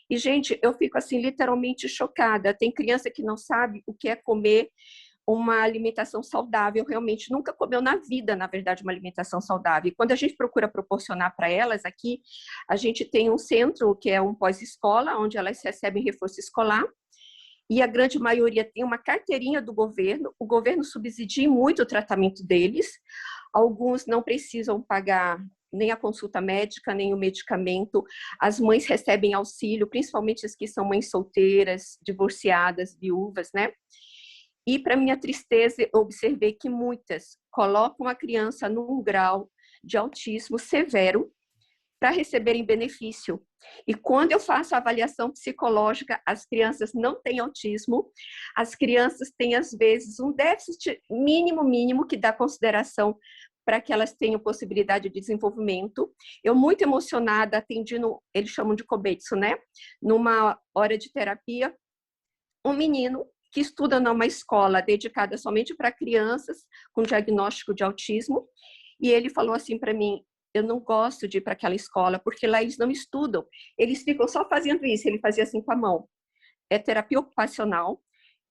Speaker 4: E, gente, eu fico assim literalmente chocada. Tem criança que não sabe o que é comer uma alimentação saudável, realmente nunca comeu na vida, na verdade, uma alimentação saudável. E quando a gente procura proporcionar para elas aqui, a gente tem um centro que é um pós-escola, onde elas recebem reforço escolar, e a grande maioria tem uma carteirinha do governo, o governo subsidia muito o tratamento deles, alguns não precisam pagar nem a consulta médica, nem o medicamento, as mães recebem auxílio, principalmente as que são mães solteiras, divorciadas, viúvas, né? E, para minha tristeza, eu observei que muitas colocam a criança num grau de autismo severo para receberem benefício. E quando eu faço a avaliação psicológica, as crianças não têm autismo, as crianças têm, às vezes, um déficit mínimo, que dá consideração para que elas tenham possibilidade de desenvolvimento. Eu, muito emocionada, atendi, eles chamam de Kobetsu, né? Numa hora de terapia, um menino que estuda numa escola dedicada somente para crianças com diagnóstico de autismo, e ele falou assim para mim: eu não gosto de ir para aquela escola, porque lá eles não estudam, eles ficam só fazendo isso. Ele fazia assim com a mão. É terapia ocupacional.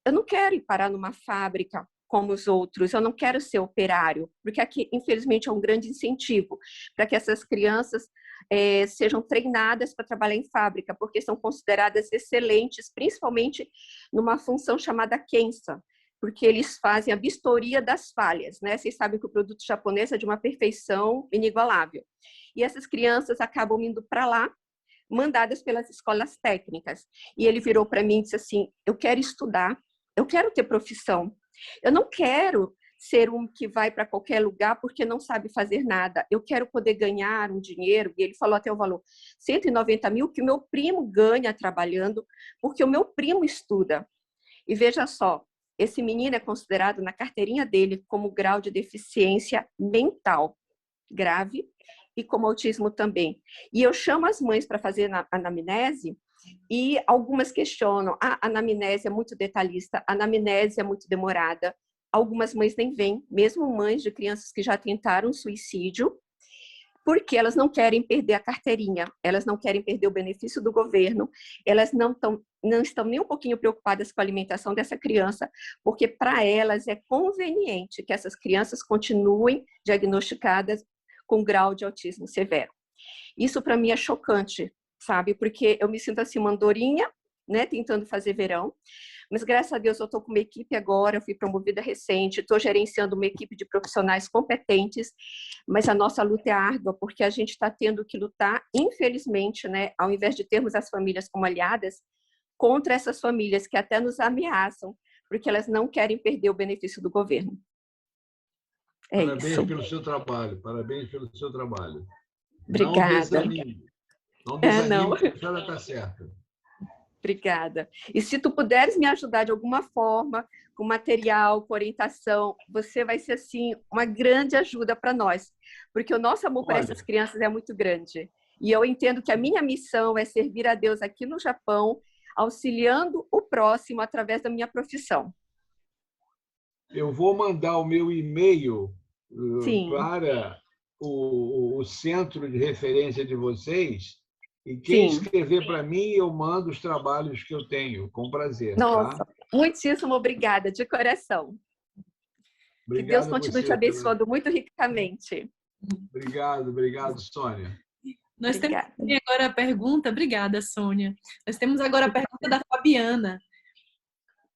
Speaker 4: Eu não quero ir parar numa fábrica como os outros, eu não quero ser operário, porque aqui, infelizmente, é um grande incentivo para que essas crianças sejam treinadas para trabalhar em fábrica, porque são consideradas excelentes, principalmente numa função chamada Kensa, porque eles fazem a vistoria das falhas, né? Vocês sabem que o produto japonês é de uma perfeição inigualável. E essas crianças acabam indo para lá, mandadas pelas escolas técnicas. E ele virou para mim e disse assim: eu quero estudar, eu quero ter profissão, eu não quero ser um que vai para qualquer lugar porque não sabe fazer nada. Eu quero poder ganhar um dinheiro, e ele falou até o valor, 190 mil, que o meu primo ganha trabalhando, porque o meu primo estuda. E veja só, esse menino é considerado na carteirinha dele como grau de deficiência mental grave e como autismo também. E eu chamo as mães para fazer a anamnese, e algumas questionam: a anamnese é muito detalhista, a anamnese é muito demorada. Algumas mães nem vêm, mesmo mães de crianças que já tentaram suicídio, porque elas não querem perder a carteirinha, elas não querem perder o benefício do governo, elas não estão nem um pouquinho preocupadas com a alimentação dessa criança, porque para elas é conveniente que essas crianças continuem diagnosticadas com grau de autismo severo. Isso para mim é chocante, sabe? Porque eu me sinto assim, uma andorinha, né, tentando fazer verão, mas graças a Deus eu estou com uma equipe agora, eu fui promovida recente, estou gerenciando uma equipe de profissionais competentes, mas a nossa luta é árdua, porque a gente está tendo que lutar, infelizmente, né, ao invés de termos as famílias como aliadas, contra essas famílias que até nos ameaçam, porque elas não querem perder o benefício do governo.
Speaker 2: Parabéns pelo seu trabalho, parabéns pelo seu trabalho.
Speaker 4: Obrigada.
Speaker 2: Não desanime,
Speaker 4: não.
Speaker 2: Que a senhora está certa.
Speaker 4: Obrigada. E se tu puderes me ajudar de alguma forma, com material, com orientação, você vai ser, assim, uma grande ajuda para nós, porque o nosso amor por essas crianças é muito grande. E eu entendo que a minha missão é servir a Deus aqui no Japão, auxiliando o próximo através da minha profissão.
Speaker 2: Eu vou mandar o meu e-mail
Speaker 4: Sim.
Speaker 2: para o centro de referência de vocês, e quem escrever para mim, eu mando os trabalhos que eu tenho, com prazer.
Speaker 4: Nossa,
Speaker 2: tá?
Speaker 4: muitíssimo obrigada, de coração.
Speaker 2: Obrigado,
Speaker 4: que Deus continue te abençoando muito ricamente.
Speaker 2: Obrigado, Sônia.
Speaker 1: Nós temos agora a pergunta, obrigada, Sônia. Nós temos agora a pergunta da Fabiana.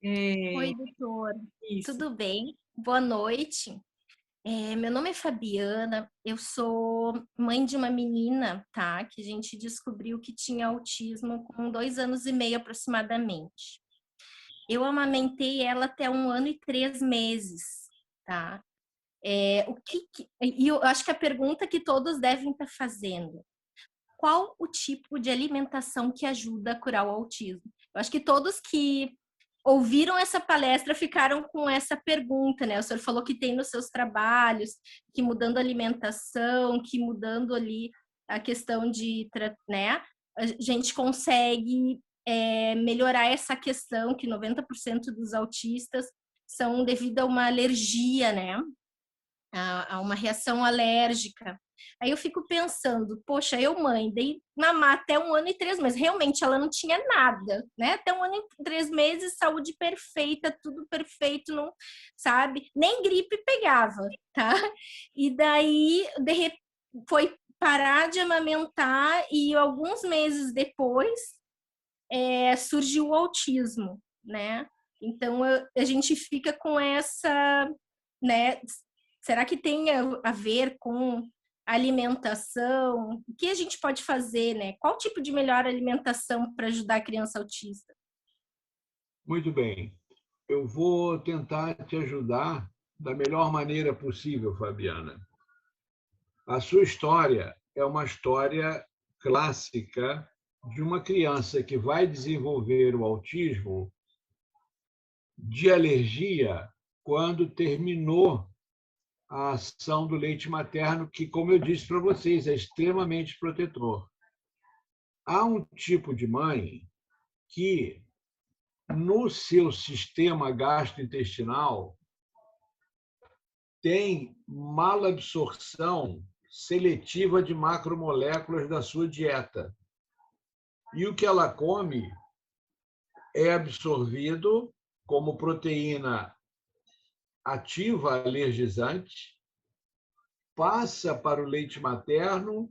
Speaker 5: Oi, doutor.
Speaker 1: Isso.
Speaker 5: Tudo bem? Boa noite. Meu nome é Fabiana, eu sou mãe de uma menina, tá? Que a gente descobriu que tinha autismo com 2 anos e meio aproximadamente. Eu amamentei ela até 1 ano e 3 meses, tá? E eu acho que a pergunta que todos devem estar fazendo: qual o tipo de alimentação que ajuda a curar o autismo? Eu acho que todos que ouviram essa palestra ficaram com essa pergunta, né? O senhor falou que tem nos seus trabalhos, que mudando a alimentação, que mudando ali a questão de, né? A gente consegue melhorar essa questão, que 90% dos autistas são devido a uma alergia, né? A uma reação alérgica. Aí eu fico pensando, poxa, eu mãe, dei mamar até 1 ano e 3 meses. Realmente ela não tinha nada, né? Até 1 ano e 3 meses, saúde perfeita, tudo perfeito, não, sabe? Nem gripe pegava, tá? E daí, foi parar de amamentar e alguns meses depois surgiu o autismo, né? Então a gente fica com essa, né? Será que tem a ver com alimentação? O que a gente pode fazer, né? Qual tipo de melhor alimentação para ajudar a criança autista?
Speaker 2: Muito bem. Eu vou tentar te ajudar da melhor maneira possível, Fabiana. A sua história é uma história clássica de uma criança que vai desenvolver o autismo de alergia quando terminou a ação do leite materno, que, como eu disse para vocês, é extremamente protetor. Há um tipo de mãe que, no seu sistema gastrointestinal, tem malabsorção seletiva de macromoléculas da sua dieta. E o que ela come é absorvido como proteína ativa alergizante, passa para o leite materno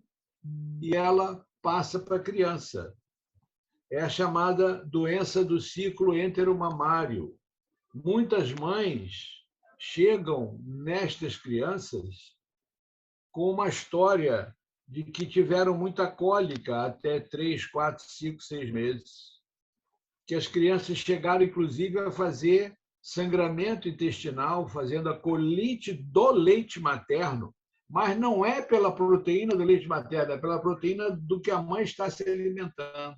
Speaker 2: e ela passa para a criança. É a chamada doença do ciclo enteromamário. Muitas mães chegam nestas crianças com uma história de que tiveram muita cólica até 3, 4, 5, 6 meses. Que as crianças chegaram, inclusive, a fazer sangramento intestinal, fazendo a colite do leite materno, mas não é pela proteína do leite materno, é pela proteína do que a mãe está se alimentando.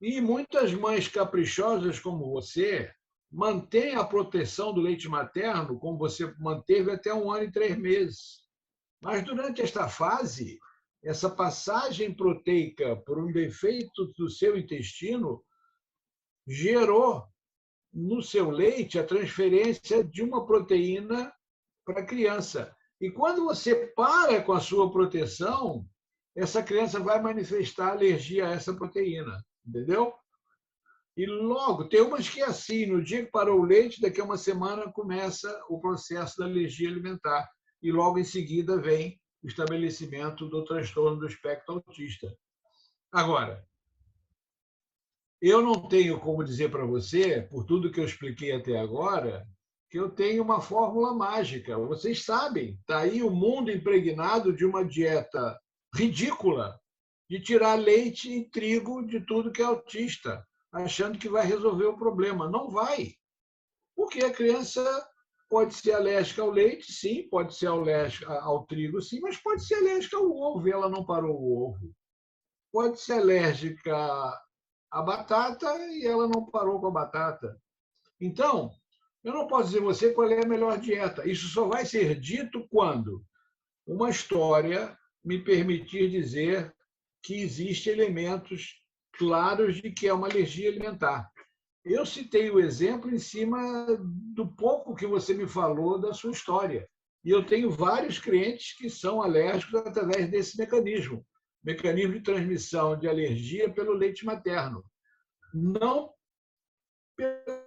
Speaker 2: E muitas mães caprichosas como você mantêm a proteção do leite materno, como você manteve até 1 ano e 3 meses. Mas durante esta fase, essa passagem proteica por um defeito do seu intestino gerou no seu leite a transferência de uma proteína para a criança. E quando você para com a sua proteção, essa criança vai manifestar alergia a essa proteína, entendeu? E logo, tem umas que é assim, no dia que parou o leite, daqui a 1 semana começa o processo da alergia alimentar. E logo em seguida vem o estabelecimento do transtorno do espectro autista. Agora, eu não tenho como dizer para você, por tudo que eu expliquei até agora, que eu tenho uma fórmula mágica. Vocês sabem, está aí o mundo impregnado de uma dieta ridícula de tirar leite e trigo de tudo que é autista, achando que vai resolver o problema. Não vai. Porque a criança pode ser alérgica ao leite, sim, pode ser alérgica ao trigo, sim, mas pode ser alérgica ao ovo e ela não parou o ovo. Pode ser alérgica a batata e ela não parou com a batata. Então, eu não posso dizer a você qual é a melhor dieta. Isso só vai ser dito quando uma história me permitir dizer que existem elementos claros de que é uma alergia alimentar. Eu citei o exemplo em cima do pouco que você me falou da sua história. E eu tenho vários clientes que são alérgicos através desse mecanismo de transmissão de alergia pelo leite materno. Não pela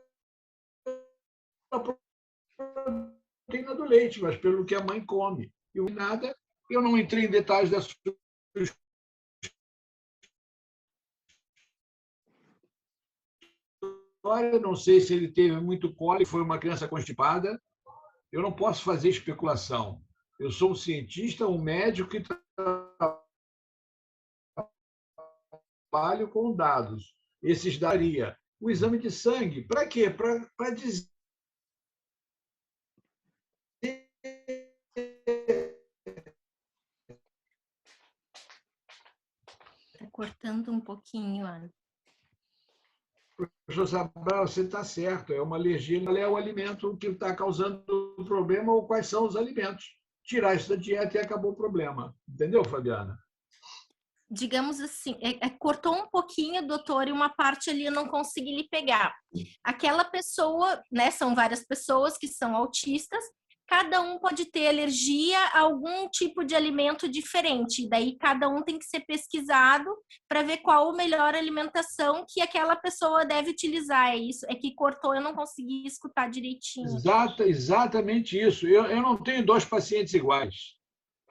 Speaker 2: proteína do leite, mas pelo que a mãe come. E nada, eu não entrei em detalhes da sua história, não sei se ele teve muito cólico, foi uma criança constipada. Eu não posso fazer especulação. Eu sou um cientista, um médico que trabalho com dados. Esses daria o exame de sangue. Para quê? Para dizer.
Speaker 5: Está cortando um pouquinho, Ana.
Speaker 2: Professor Sabral, você está certo. É uma alergia. Qual é o alimento que está causando o problema ou quais são os alimentos? Tirar isso da dieta e acabou o problema. Entendeu, Fabiana?
Speaker 5: Digamos assim, cortou um pouquinho, doutor, e uma parte ali eu não consegui lhe pegar. Aquela pessoa, né, são várias pessoas que são autistas, cada um pode ter alergia a algum tipo de alimento diferente, daí cada um tem que ser pesquisado para ver qual a melhor alimentação que aquela pessoa deve utilizar. É isso, é que cortou, eu não consegui escutar direitinho.
Speaker 2: Exatamente isso. Eu não tenho 2 pacientes iguais.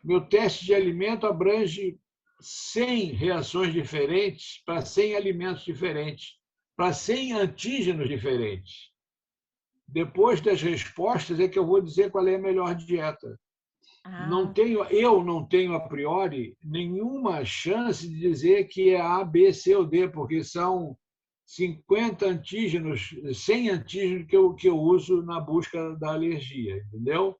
Speaker 2: Meu teste de alimento abrange 100 reações diferentes para 100 alimentos diferentes, para 100 antígenos diferentes. Depois das respostas é que eu vou dizer qual é a melhor dieta. Eu não tenho, a priori, nenhuma chance de dizer que é A, B, C ou D, porque são 50 antígenos, 100 antígenos que eu uso na busca da alergia, entendeu?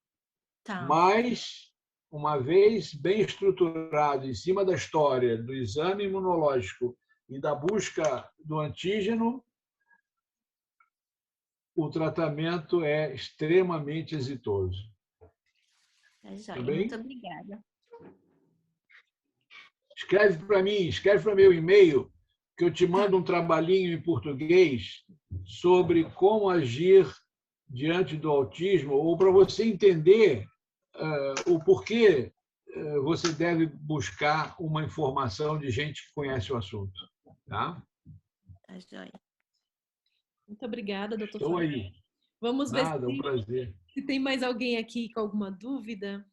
Speaker 5: Tá.
Speaker 2: Mas, uma vez bem estruturado em cima da história do exame imunológico e da busca do antígeno, o tratamento é extremamente exitoso.
Speaker 5: Tá
Speaker 2: bem?
Speaker 5: Muito obrigada.
Speaker 2: Escreve para meu e-mail, que eu te mando um trabalhinho em português sobre como agir diante do autismo, ou para você entender o porquê você deve buscar uma informação de gente que conhece o assunto. Tá?
Speaker 5: Tá joia.
Speaker 1: Muito obrigada, doutor.
Speaker 2: Estou aí.
Speaker 1: Vamos
Speaker 2: Nada,
Speaker 1: ver
Speaker 2: um prazer.
Speaker 1: se tem mais alguém aqui com alguma dúvida.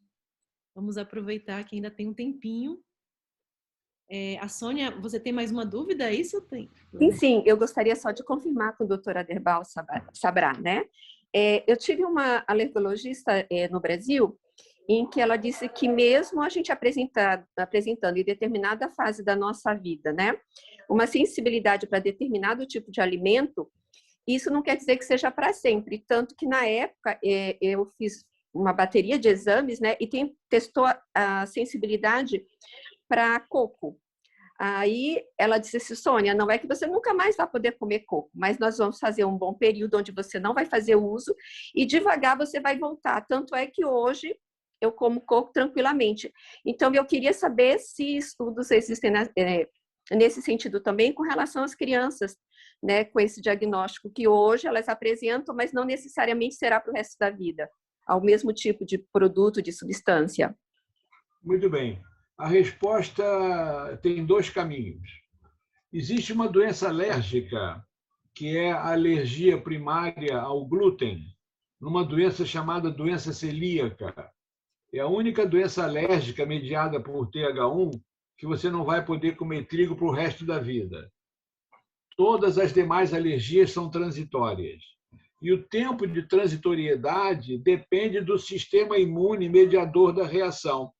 Speaker 1: Vamos aproveitar que ainda tem um tempinho. A Sônia, você tem mais uma dúvida? É isso?
Speaker 4: Sim, eu gostaria só de confirmar com o doutor Aderbal Sabrá, né? Eu tive uma alergologista no Brasil em que ela disse que mesmo a gente apresentando em determinada fase da nossa vida, né, uma sensibilidade para determinado tipo de alimento, isso não quer dizer que seja para sempre. Tanto que, na época, eu fiz uma bateria de exames, né, e testou a sensibilidade para coco. Aí ela disse assim, Sônia, não é que você nunca mais vai poder comer coco, mas nós vamos fazer um bom período onde você não vai fazer uso e devagar você vai voltar. Tanto é que hoje eu como coco tranquilamente. Então, eu queria saber se estudos existem nesse sentido também com relação às crianças, né, com esse diagnóstico que hoje elas apresentam, mas não necessariamente será para o resto da vida, ao mesmo tipo de produto, de substância.
Speaker 2: Muito bem. A resposta tem 2 caminhos. Existe uma doença alérgica, que é a alergia primária ao glúten, numa doença chamada doença celíaca. É a única doença alérgica mediada por TH1 que você não vai poder comer trigo para o resto da vida. Todas as demais alergias são transitórias. E o tempo de transitoriedade depende do sistema imune mediador da reação.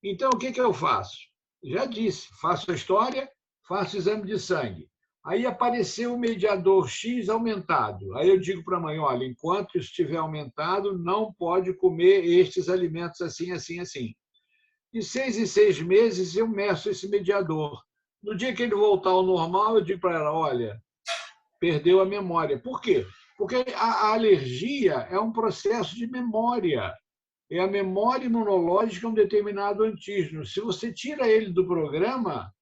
Speaker 2: Então, o que eu faço? Já disse, faço a história, faço o exame de sangue. Aí apareceu o mediador X aumentado. Aí eu digo para a mãe, olha, enquanto isso estiver aumentado, não pode comer estes alimentos assim, assim, assim. De 6 em 6 meses, eu meço esse mediador. No dia que ele voltar ao normal, eu digo para ela, olha, perdeu a memória. Por quê? Porque a alergia é um processo de memória. É a memória imunológica de um determinado antígeno. Se você tira ele do programa,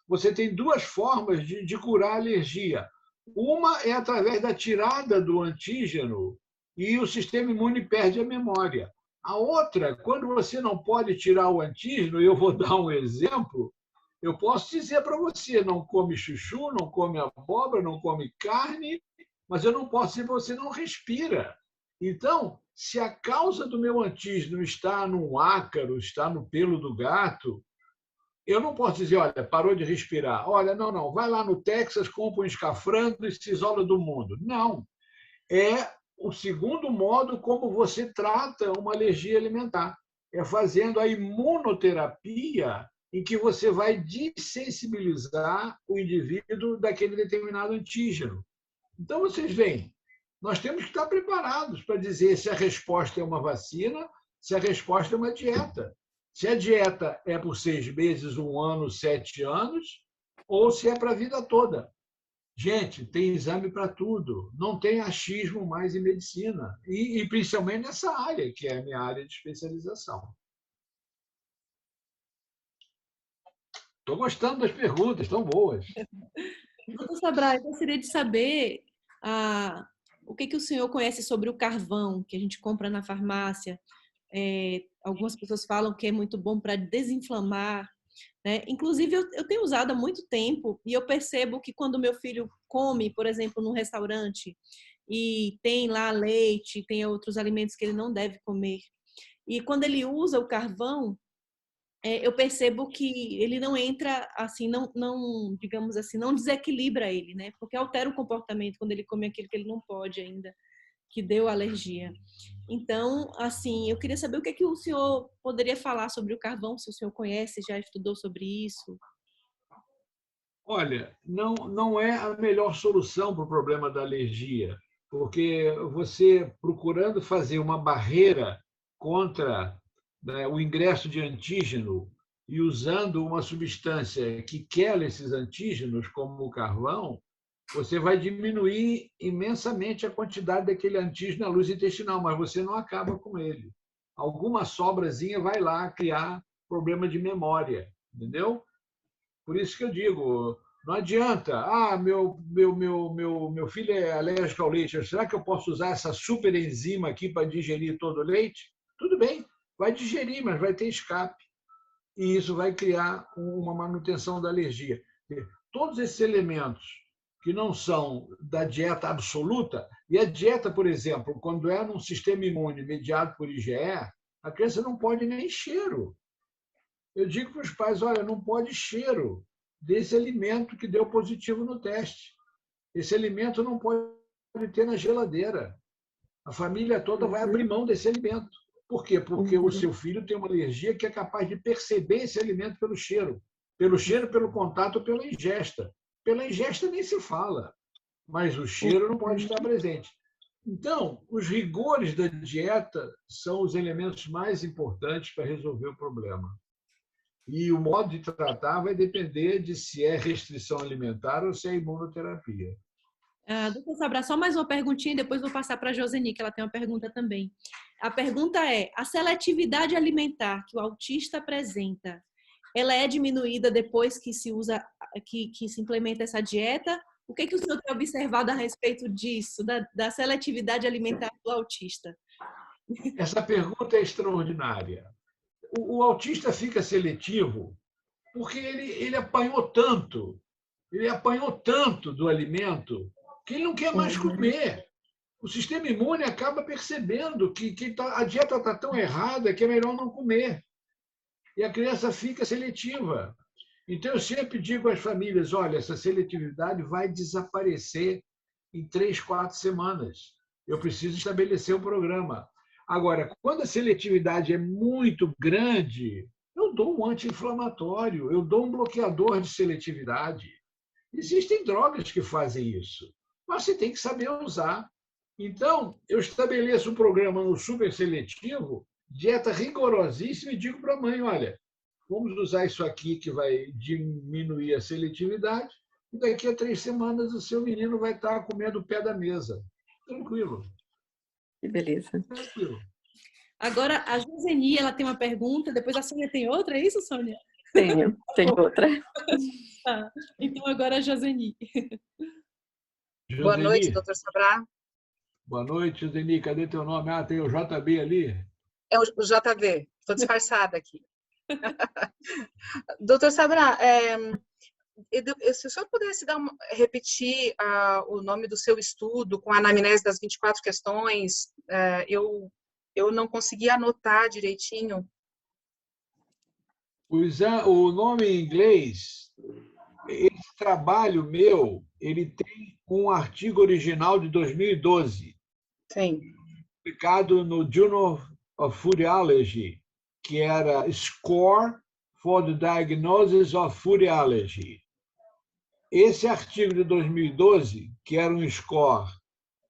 Speaker 2: você tem duas formas de curar a alergia. Uma é através da tirada do antígeno e o sistema imune perde a memória. A outra, quando você não pode tirar o antígeno, e eu vou dar um exemplo, eu posso dizer para você, não come chuchu, não come abóbora, não come carne, mas eu não posso dizer para você, não respira. Então, se a causa do meu antígeno está no ácaro, está no pelo do gato, eu não posso dizer, olha, parou de respirar. Olha, não, vai lá no Texas, compra um escafandro e se isola do mundo. Não. É o segundo modo como você trata uma alergia alimentar. É fazendo a imunoterapia em que você vai dessensibilizar o indivíduo daquele determinado antígeno. Então, vocês veem, nós temos que estar preparados para dizer se a resposta é uma vacina, se a resposta é uma dieta. Se a dieta é por 6 meses, 1 ano, 7 anos, ou se é para a vida toda. Gente, tem exame para tudo. Não tem achismo mais em medicina. E principalmente nessa área, que é a minha área de especialização. Estou gostando das perguntas, estão boas.
Speaker 1: Doutor Sabraga, eu gostaria de saber o que o senhor conhece sobre o carvão que a gente compra na farmácia. Algumas pessoas falam que é muito bom para desinflamar, né? Inclusive, eu tenho usado há muito tempo e eu percebo que quando meu filho come, por exemplo, num restaurante e tem lá leite, tem outros alimentos que ele não deve comer, e quando ele usa o carvão, eu percebo que ele não entra assim, não, digamos assim, não desequilibra ele, né? Porque altera o comportamento quando ele come aquilo que ele não pode ainda, que deu alergia. Então, assim, eu queria saber o que o senhor poderia falar sobre o carvão, se o senhor conhece, já estudou sobre isso.
Speaker 2: Olha, não é a melhor solução para o problema da alergia, porque você procurando fazer uma barreira contra, né, o ingresso de antígeno e usando uma substância que quela esses antígenos, como o carvão, você vai diminuir imensamente a quantidade daquele antígeno na luz intestinal, mas você não acaba com ele. Alguma sobrazinha vai lá criar problema de memória, entendeu? Por isso que eu digo, não adianta, meu filho é alérgico ao leite, será que eu posso usar essa super enzima aqui para digerir todo o leite? Tudo bem, vai digerir, mas vai ter escape. E isso vai criar uma manutenção da alergia. Todos esses elementos que não são da dieta absoluta, e a dieta, por exemplo, quando é num sistema imune mediado por IgE, a criança não pode nem cheiro. Eu digo para os pais, olha, não pode cheiro desse alimento que deu positivo no teste. Esse alimento não pode ter na geladeira. A família toda vai abrir mão desse alimento. Por quê? Porque o seu filho tem uma alergia que é capaz de perceber esse alimento pelo cheiro, pelo contato, pela ingesta. Pela ingesta nem se fala, mas o cheiro não pode estar presente. Então, os rigores da dieta são os elementos mais importantes para resolver o problema. E o modo de tratar vai depender de se é restrição alimentar ou se é imunoterapia.
Speaker 1: Doutor Sabraga, só mais uma perguntinha e depois vou passar para a Joseni, que ela tem uma pergunta também. A pergunta é, a seletividade alimentar que o autista apresenta, ela é diminuída depois que se usa, que se implementa essa dieta? O que o senhor tem observado a respeito disso, da seletividade alimentar do autista?
Speaker 2: Essa pergunta é extraordinária. O autista fica seletivo porque ele apanhou tanto do alimento que ele não quer mais comer. O sistema imune acaba percebendo que a dieta está tão errada que é melhor não comer. E a criança fica seletiva. Então, eu sempre digo às famílias, olha, essa seletividade vai desaparecer em 3, 4 semanas. Eu preciso estabelecer um programa. Agora, quando a seletividade é muito grande, eu dou um anti-inflamatório, eu dou um bloqueador de seletividade. Existem drogas que fazem isso, mas você tem que saber usar. Então, eu estabeleço um programa no super seletivo, dieta rigorosíssima, e digo para a mãe, olha, vamos usar isso aqui que vai diminuir a seletividade, e daqui a 3 semanas o seu menino vai estar comendo o pé da mesa. Tranquilo.
Speaker 4: Que beleza.
Speaker 2: Tranquilo.
Speaker 1: Agora, a Joseni, ela tem uma pergunta, depois a Sônia tem outra, é isso, Sônia?
Speaker 4: Tenho outra.
Speaker 1: Tá. Então, agora a Joseni.
Speaker 6: Boa noite,
Speaker 2: Joseni,
Speaker 6: doutor Sabrá.
Speaker 2: boa noite, Joseni. Cadê teu nome? Ah, tem o JB ali.
Speaker 6: É o JV, estou disfarçada aqui. Doutor Sabrá, se o senhor pudesse repetir o nome do seu estudo com a anamnese das 24 questões, eu não consegui anotar direitinho.
Speaker 2: O nome em inglês, esse trabalho meu, ele tem um artigo original de 2012,
Speaker 6: Sim.
Speaker 2: publicado no Journal of Food Allergy, que era Score for the Diagnosis of Food Allergy. Esse artigo de 2012, que era um score,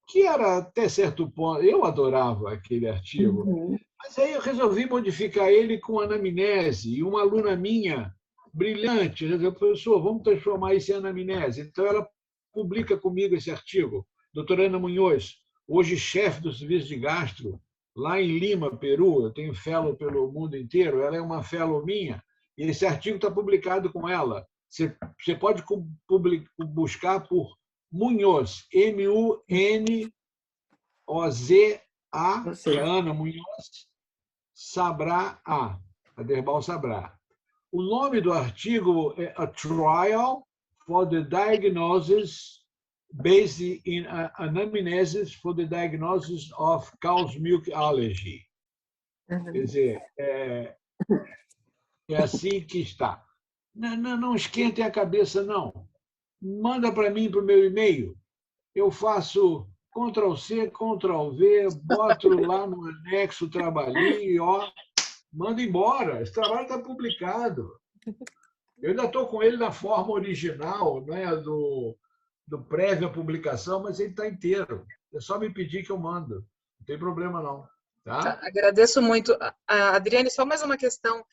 Speaker 2: que era até certo ponto, eu adorava aquele artigo, mas aí eu resolvi modificar ele com anamnese, e uma aluna minha, brilhante, resolveu, professor, vamos transformar isso em anamnese. Então, ela publica comigo esse artigo, doutora Ana Munhoz, hoje chefe do serviço de gastro, lá em Lima, Peru, eu tenho fellow pelo mundo inteiro, ela é uma fellow minha, e esse artigo está publicado com ela. Você pode buscar por Munhoz, M-U-N-O-Z-A, que é Ana Munhoz, Sabrá A, Aderbal Sabrá. O nome do artigo é A Trial for the Diagnosis based in Anamnesis for the Diagnosis of Cow's Milk Allergy. Quer dizer, é assim que está. Não esquentem a cabeça, não. Manda para mim, para o meu e-mail. Eu faço Ctrl+C, Ctrl+V, boto lá no anexo o trabalhinho e manda embora. Esse trabalho está publicado. Eu ainda estou com ele na forma original, né, do prévia publicação, mas ele está inteiro. É só me pedir que eu mando. Não tem problema, não. Tá?
Speaker 6: Agradeço muito. Adriane, só mais uma questão.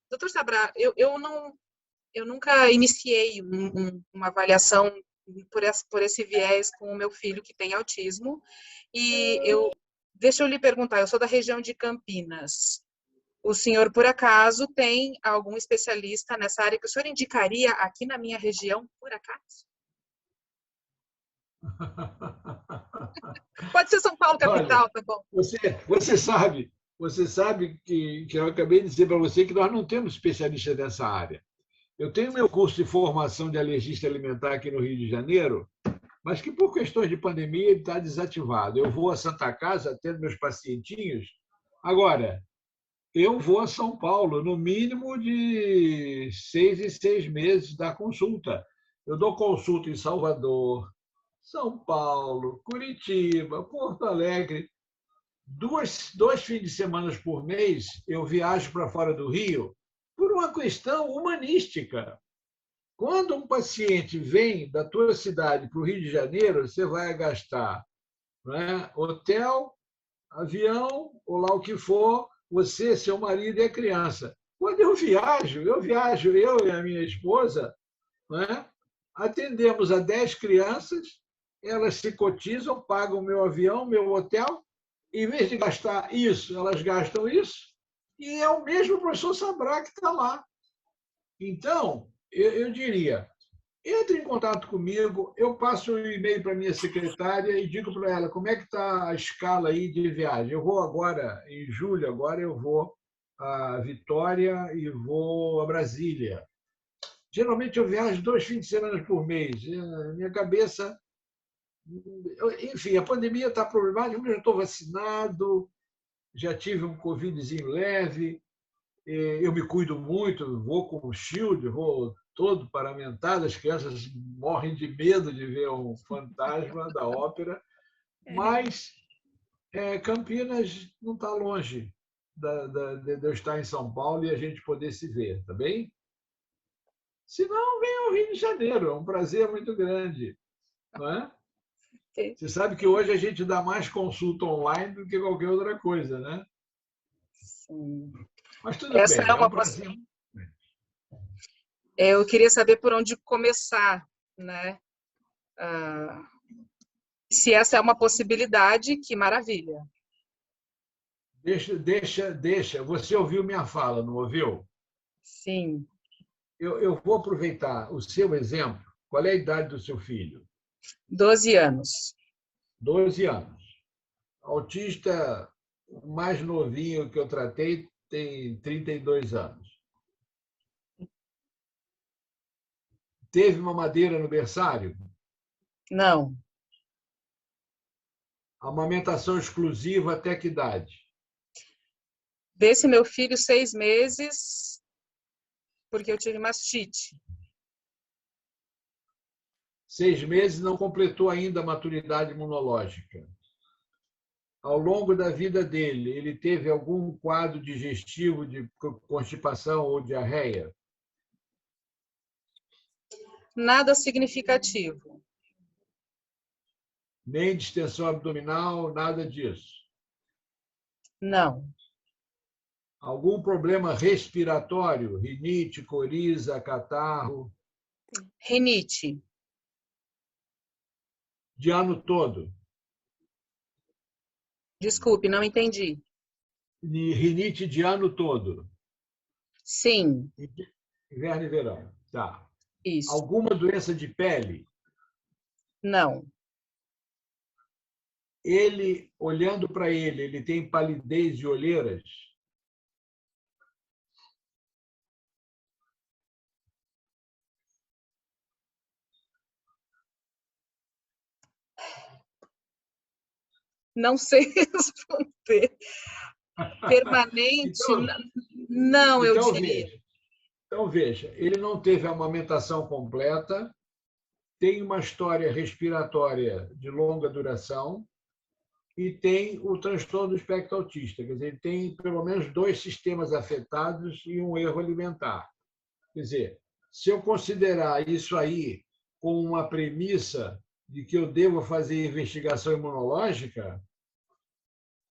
Speaker 6: Doutor Sabrá, eu nunca iniciei uma avaliação por esse viés com o meu filho que tem autismo. E deixa eu lhe perguntar, eu sou da região de Campinas. O senhor, por acaso, tem algum especialista nessa área que o senhor indicaria aqui na minha região, por acaso? Pode ser São Paulo, capital,
Speaker 2: Olha,
Speaker 6: tá bom?
Speaker 2: Você sabe que eu acabei de dizer para você que nós não temos especialistas nessa área. Eu tenho meu curso de formação de alergista alimentar aqui no Rio de Janeiro, mas que por questões de pandemia ele está desativado. Eu vou a Santa Casa, atendo meus pacientinhos. Agora, eu vou a São Paulo, no mínimo de 6 em 6 meses da consulta. Eu dou consulta em Salvador, São Paulo, Curitiba, Porto Alegre. Dois fins de semana por mês eu viajo para fora do Rio por uma questão humanística. Quando um paciente vem da tua cidade para o Rio de Janeiro, você vai gastar, né, hotel, avião, ou lá o que for, você, seu marido e a criança. Quando eu viajo, eu e a minha esposa, né, atendemos a 10 crianças, elas se cotizam, pagam o meu avião, meu hotel, em vez de gastar isso, elas gastam isso, e é o mesmo professor Sabrá que está lá. Então, eu diria, entre em contato comigo, eu passo um e-mail para a minha secretária e digo para ela como é que está a escala aí de viagem. Eu vou agora, em julho, eu vou a Vitória e vou a Brasília. Geralmente eu viajo 2 fins de semana por mês. Minha cabeça... Enfim, a pandemia está problemática, eu já estou vacinado, já tive um covidzinho leve, eu me cuido muito, vou com o shield, vou todo paramentado, as crianças morrem de medo de ver um fantasma da ópera, mas Campinas não está longe de eu estar em São Paulo e a gente poder se ver, tá bem? Se não, vem ao Rio de Janeiro, é um prazer muito grande, não é? Você sabe que hoje a gente dá mais consulta online do que qualquer outra coisa, né?
Speaker 6: Sim.
Speaker 2: Mas tudo bem, é um prazer.
Speaker 6: Eu queria saber por onde começar, né? Se essa é uma possibilidade, que maravilha.
Speaker 2: Deixa. Você ouviu minha fala, não ouviu?
Speaker 6: Sim.
Speaker 2: Eu vou aproveitar o seu exemplo. Qual é a idade do seu filho?
Speaker 6: 12 anos.
Speaker 2: 12 anos. Autista mais novinho que eu tratei tem 32 anos. Teve mamadeira no berçário?
Speaker 6: Não.
Speaker 2: Amamentação exclusiva até que idade?
Speaker 6: Desse meu filho, 6 meses, porque eu tive mastite.
Speaker 2: 6 meses, não completou ainda a maturidade imunológica. Ao longo da vida dele, ele teve algum quadro digestivo de constipação ou diarreia?
Speaker 6: Nada significativo.
Speaker 2: Nem distensão abdominal, nada disso.
Speaker 6: Não.
Speaker 2: Algum problema respiratório? Rinite, coriza, catarro?
Speaker 6: Rinite.
Speaker 2: De ano todo?
Speaker 6: Desculpe, não entendi.
Speaker 2: Rinite de ano todo?
Speaker 6: Sim.
Speaker 2: Inverno e verão. Tá.
Speaker 6: Isso.
Speaker 2: Alguma doença de pele?
Speaker 6: Não.
Speaker 2: Ele, olhando para ele tem palidez e olheiras?
Speaker 6: Não sei responder. Permanente? Não, eu diria.
Speaker 2: Então, veja, ele não teve a amamentação completa, tem uma história respiratória de longa duração e tem o transtorno do espectro autista. Quer dizer, ele tem pelo menos 2 sistemas afetados e um erro alimentar. Quer dizer, se eu considerar isso aí como uma premissa de que eu devo fazer investigação imunológica,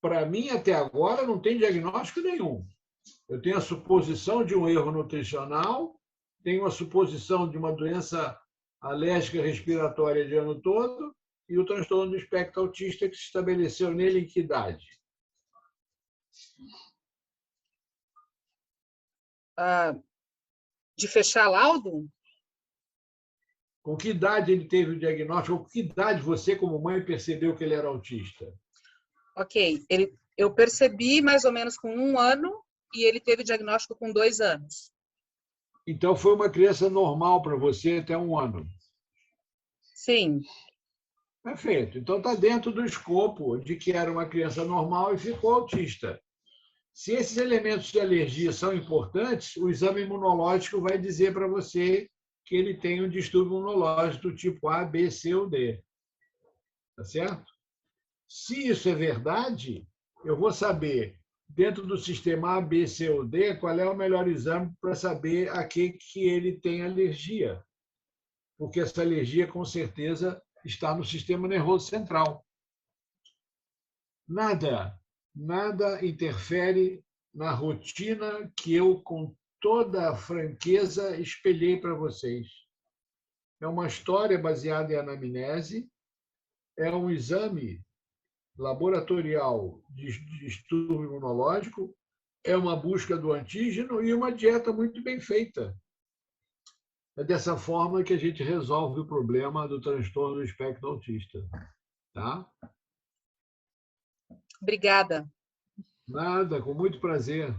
Speaker 2: para mim, até agora, não tem diagnóstico nenhum. Eu tenho a suposição de um erro nutricional, tenho a suposição de uma doença alérgica respiratória de ano todo e o transtorno do espectro autista que se estabeleceu nele em que idade?
Speaker 6: De fechar laudo?
Speaker 2: Com que idade ele teve o diagnóstico? Ou com que idade você, como mãe, percebeu que ele era autista?
Speaker 6: Ok. Eu percebi mais ou menos com 1 ano e ele teve diagnóstico com 2 anos.
Speaker 2: Então, foi uma criança normal para você até 1 ano?
Speaker 6: Sim.
Speaker 2: Perfeito. Então, está dentro do escopo de que era uma criança normal e ficou autista. Se esses elementos de alergia são importantes, o exame imunológico vai dizer para você que ele tem um distúrbio imunológico do tipo A, B, C ou D. Tá certo? Se isso é verdade, eu vou saber, dentro do sistema A, B, C ou D, qual é o melhor exame para saber a que ele tem alergia. Porque essa alergia, com certeza, está no sistema nervoso central. Nada interfere na rotina que eu, com toda a franqueza, espelhei para vocês. É uma história baseada em anamnese, é um exame laboratorial de distúrbio imunológico, é uma busca do antígeno e uma dieta muito bem feita. É dessa forma que a gente resolve o problema do transtorno do espectro autista. Tá?
Speaker 6: Obrigada.
Speaker 2: Nada, com muito prazer.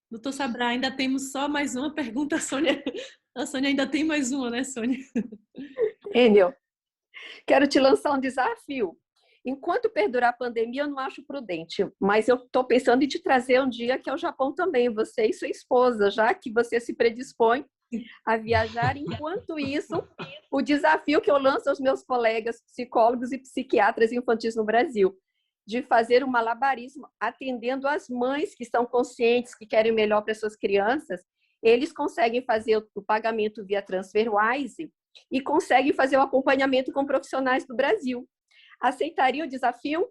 Speaker 1: Doutor Sabrá, ainda temos só mais uma pergunta, Sônia. A Sônia ainda tem mais uma, né, Sônia?
Speaker 4: Enio, quero te lançar um desafio. Enquanto perdurar a pandemia, eu não acho prudente, mas eu estou pensando em te trazer um dia que é o Japão também, você e sua esposa, já que você se predispõe a viajar. Enquanto isso, o desafio que eu lanço aos meus colegas psicólogos e psiquiatras infantis no Brasil, de fazer um malabarismo atendendo as mães que estão conscientes, que querem melhor para suas crianças, eles conseguem fazer o pagamento via TransferWise e conseguem fazer o acompanhamento com profissionais do Brasil. Aceitaria o desafio?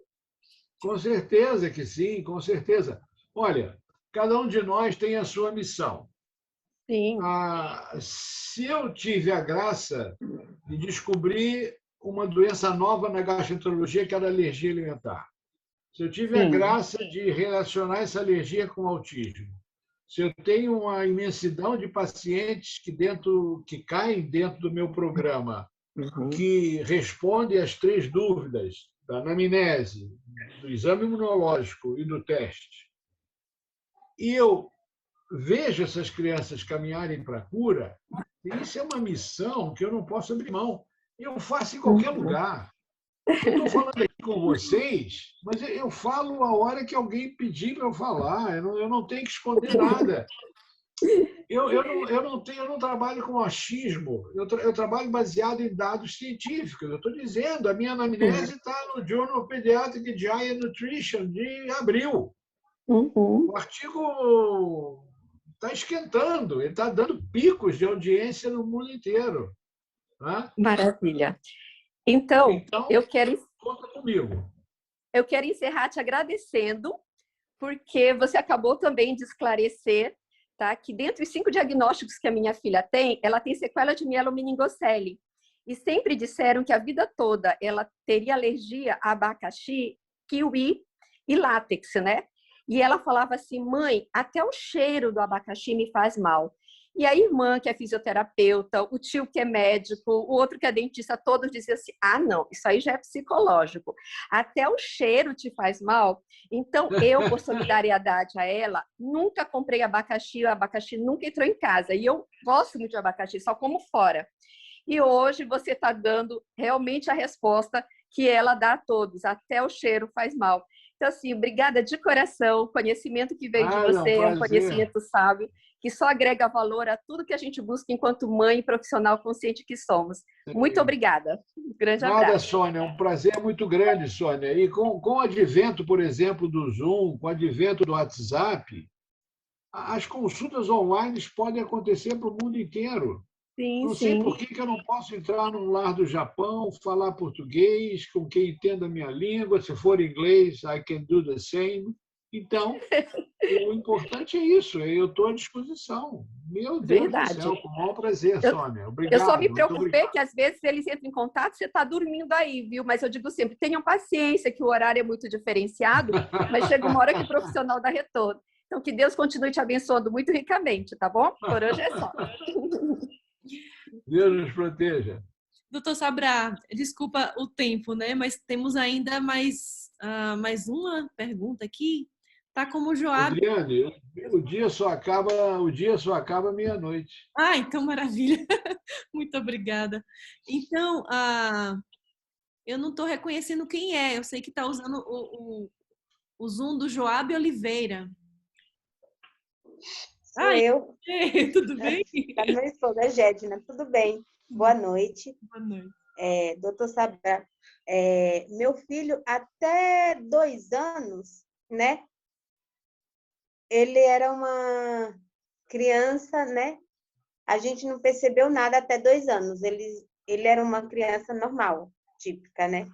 Speaker 2: Com certeza que sim, com certeza. Olha, cada um de nós tem a sua missão.
Speaker 4: Sim.
Speaker 2: Se eu tive a graça de descobrir uma doença nova na gastroenterologia, que era a alergia alimentar, se eu tive a graça de relacionar essa alergia com o autismo, se eu tenho uma imensidão de pacientes que caem dentro do meu programa, que respondem às 3 dúvidas da anamnese, do exame imunológico e do teste, e eu vejo essas crianças caminharem para a cura, isso é uma missão que eu não posso abrir mão. Eu faço em qualquer lugar. Eu estou falando aqui com vocês, mas eu falo a hora que alguém pedir para eu falar. Eu não tenho que esconder nada. Eu não trabalho com achismo. Eu trabalho baseado em dados científicos. Eu estou dizendo, a minha anamnese está no Journal of Pediatric GI Nutrition de abril. O artigo está esquentando, ele está dando picos de audiência no mundo inteiro. Né?
Speaker 4: Maravilha. Então,
Speaker 2: conta comigo.
Speaker 4: Eu quero encerrar te agradecendo, porque você acabou também de esclarecer, tá, que dentre os 5 diagnósticos que a minha filha tem, ela tem sequela de mielomeningocele. E sempre disseram que a vida toda ela teria alergia a abacaxi, kiwi e látex, né? E ela falava assim, mãe, até o cheiro do abacaxi me faz mal. E a irmã, que é fisioterapeuta, o tio que é médico, o outro que é dentista, todos diziam assim, ah, não, isso aí já é psicológico. Até o cheiro te faz mal. Então, eu, por solidariedade a ela, nunca comprei abacaxi, o abacaxi nunca entrou em casa. E eu gosto muito de abacaxi, só como fora. E hoje você está dando realmente a resposta que ela dá a todos, até o cheiro faz mal. Então, assim, obrigada de coração, o conhecimento que veio de você é um conhecimento sábio, que só agrega valor a tudo que a gente busca enquanto mãe e profissional consciente que somos. Muito obrigada. Um grande abraço.
Speaker 2: Nada, Sônia, é um prazer muito grande, Sônia. E com o advento, por exemplo, do Zoom, com o advento do WhatsApp, as consultas online podem acontecer para o mundo inteiro.
Speaker 4: Sim,
Speaker 2: não sei por que eu não posso entrar num lar do Japão, falar português, com quem entenda a minha língua. Se for inglês, I can do the same. Então, o importante é isso, eu estou à disposição. Meu Deus do céu, com o maior prazer, Sônia. Obrigado.
Speaker 4: Eu só me preocupei que às vezes eles entram em contato, você está dormindo aí, viu? Mas eu digo sempre, tenham paciência, que o horário é muito diferenciado, mas chega uma hora que o profissional dá retorno. Então, que Deus continue te abençoando muito ricamente, tá bom? Por hoje é só.
Speaker 2: Deus nos proteja.
Speaker 1: Doutor Sabrá, desculpa o tempo, né? Mas temos ainda mais uma pergunta aqui. Tá como o Joab.
Speaker 2: Adriane, o dia só acaba meia-noite.
Speaker 1: Ah, então maravilha. Muito obrigada. Então, eu não estou reconhecendo quem é. Eu sei que está usando o Zoom do Joab Oliveira.
Speaker 7: Eu.
Speaker 1: Tudo bem?
Speaker 7: A minha esposa é Gédina. Tudo bem. Boa noite.
Speaker 1: Boa noite.
Speaker 7: Doutor Sabrá, meu filho, até 2 anos, né? Ele era uma criança, né? A gente não percebeu nada até 2 anos. Ele era uma criança normal, típica, né?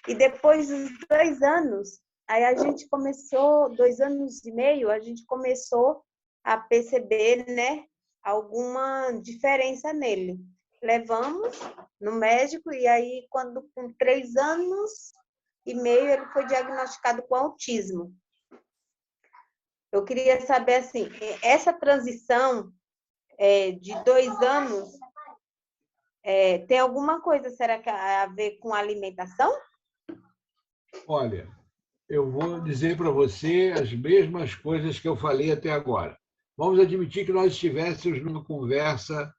Speaker 7: E depois dos 2 anos, aí a gente começou, 2 anos e meio, a gente começou a perceber, né, alguma diferença nele. Levamos no médico e aí, quando com 3 anos e meio, ele foi diagnosticado com autismo. Eu queria saber, assim, essa transição de 2 anos tem alguma coisa, será que a ver com alimentação?
Speaker 2: Olha, eu vou dizer para você as mesmas coisas que eu falei até agora. Vamos admitir que nós estivéssemos numa conversa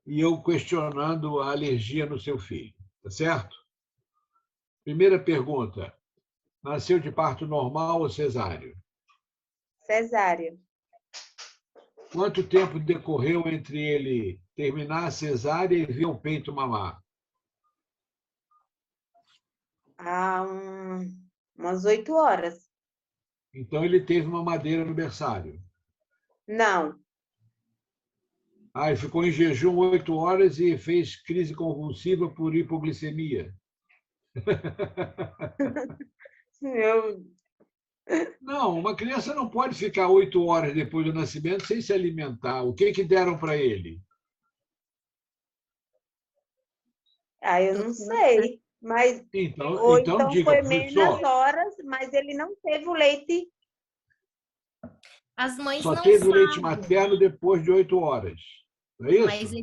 Speaker 2: e eu questionando a alergia no seu filho, tá certo? Primeira pergunta, nasceu de parto normal ou cesáreo?
Speaker 7: Cesáreo.
Speaker 2: Quanto tempo decorreu entre ele terminar a cesárea e ver o peito mamar?
Speaker 7: Umas 8 horas.
Speaker 2: Então, ele teve uma mamadeira no berçário?
Speaker 7: Não.
Speaker 2: Ele ficou em jejum 8 horas e fez crise convulsiva por hipoglicemia? Não, uma criança não pode ficar 8 horas depois do nascimento sem se alimentar. O que deram para ele?
Speaker 7: Eu não sei. Mas
Speaker 2: então diga,
Speaker 7: foi menos horas, mas ele não teve o leite.
Speaker 5: As mães
Speaker 2: Só
Speaker 5: não
Speaker 2: teve o leite
Speaker 5: sabem,
Speaker 2: materno depois de 8 horas. Não é
Speaker 5: mas
Speaker 2: isso?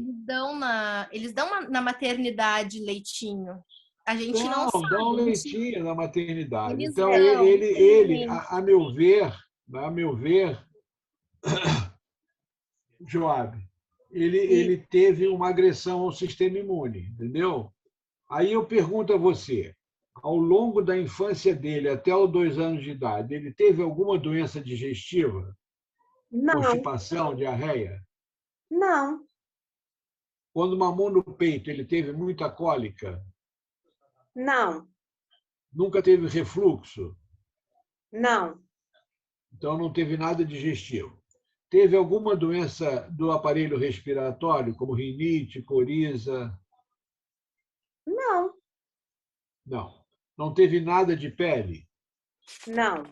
Speaker 5: eles dão na maternidade leitinho. A gente não
Speaker 2: Dá um
Speaker 5: sabe.
Speaker 2: leitinho na maternidade.
Speaker 5: Eles
Speaker 2: Então,
Speaker 5: dão,
Speaker 2: ele
Speaker 5: infelizmente.
Speaker 2: a meu ver, Joab,
Speaker 5: E
Speaker 2: ele teve uma agressão ao sistema imune, entendeu? Aí eu pergunto a você, ao longo da infância dele, até os 2 anos de idade, ele teve alguma doença digestiva?
Speaker 7: Não,
Speaker 2: Constipação, diarreia?
Speaker 7: não,
Speaker 2: Quando mamou no peito, ele teve muita cólica?
Speaker 7: não,
Speaker 2: Nunca teve refluxo?
Speaker 7: não,
Speaker 2: Então não teve nada digestivo. Teve alguma doença do aparelho respiratório, como rinite, coriza?
Speaker 7: não,
Speaker 2: Não. Não teve nada de pele?
Speaker 7: não.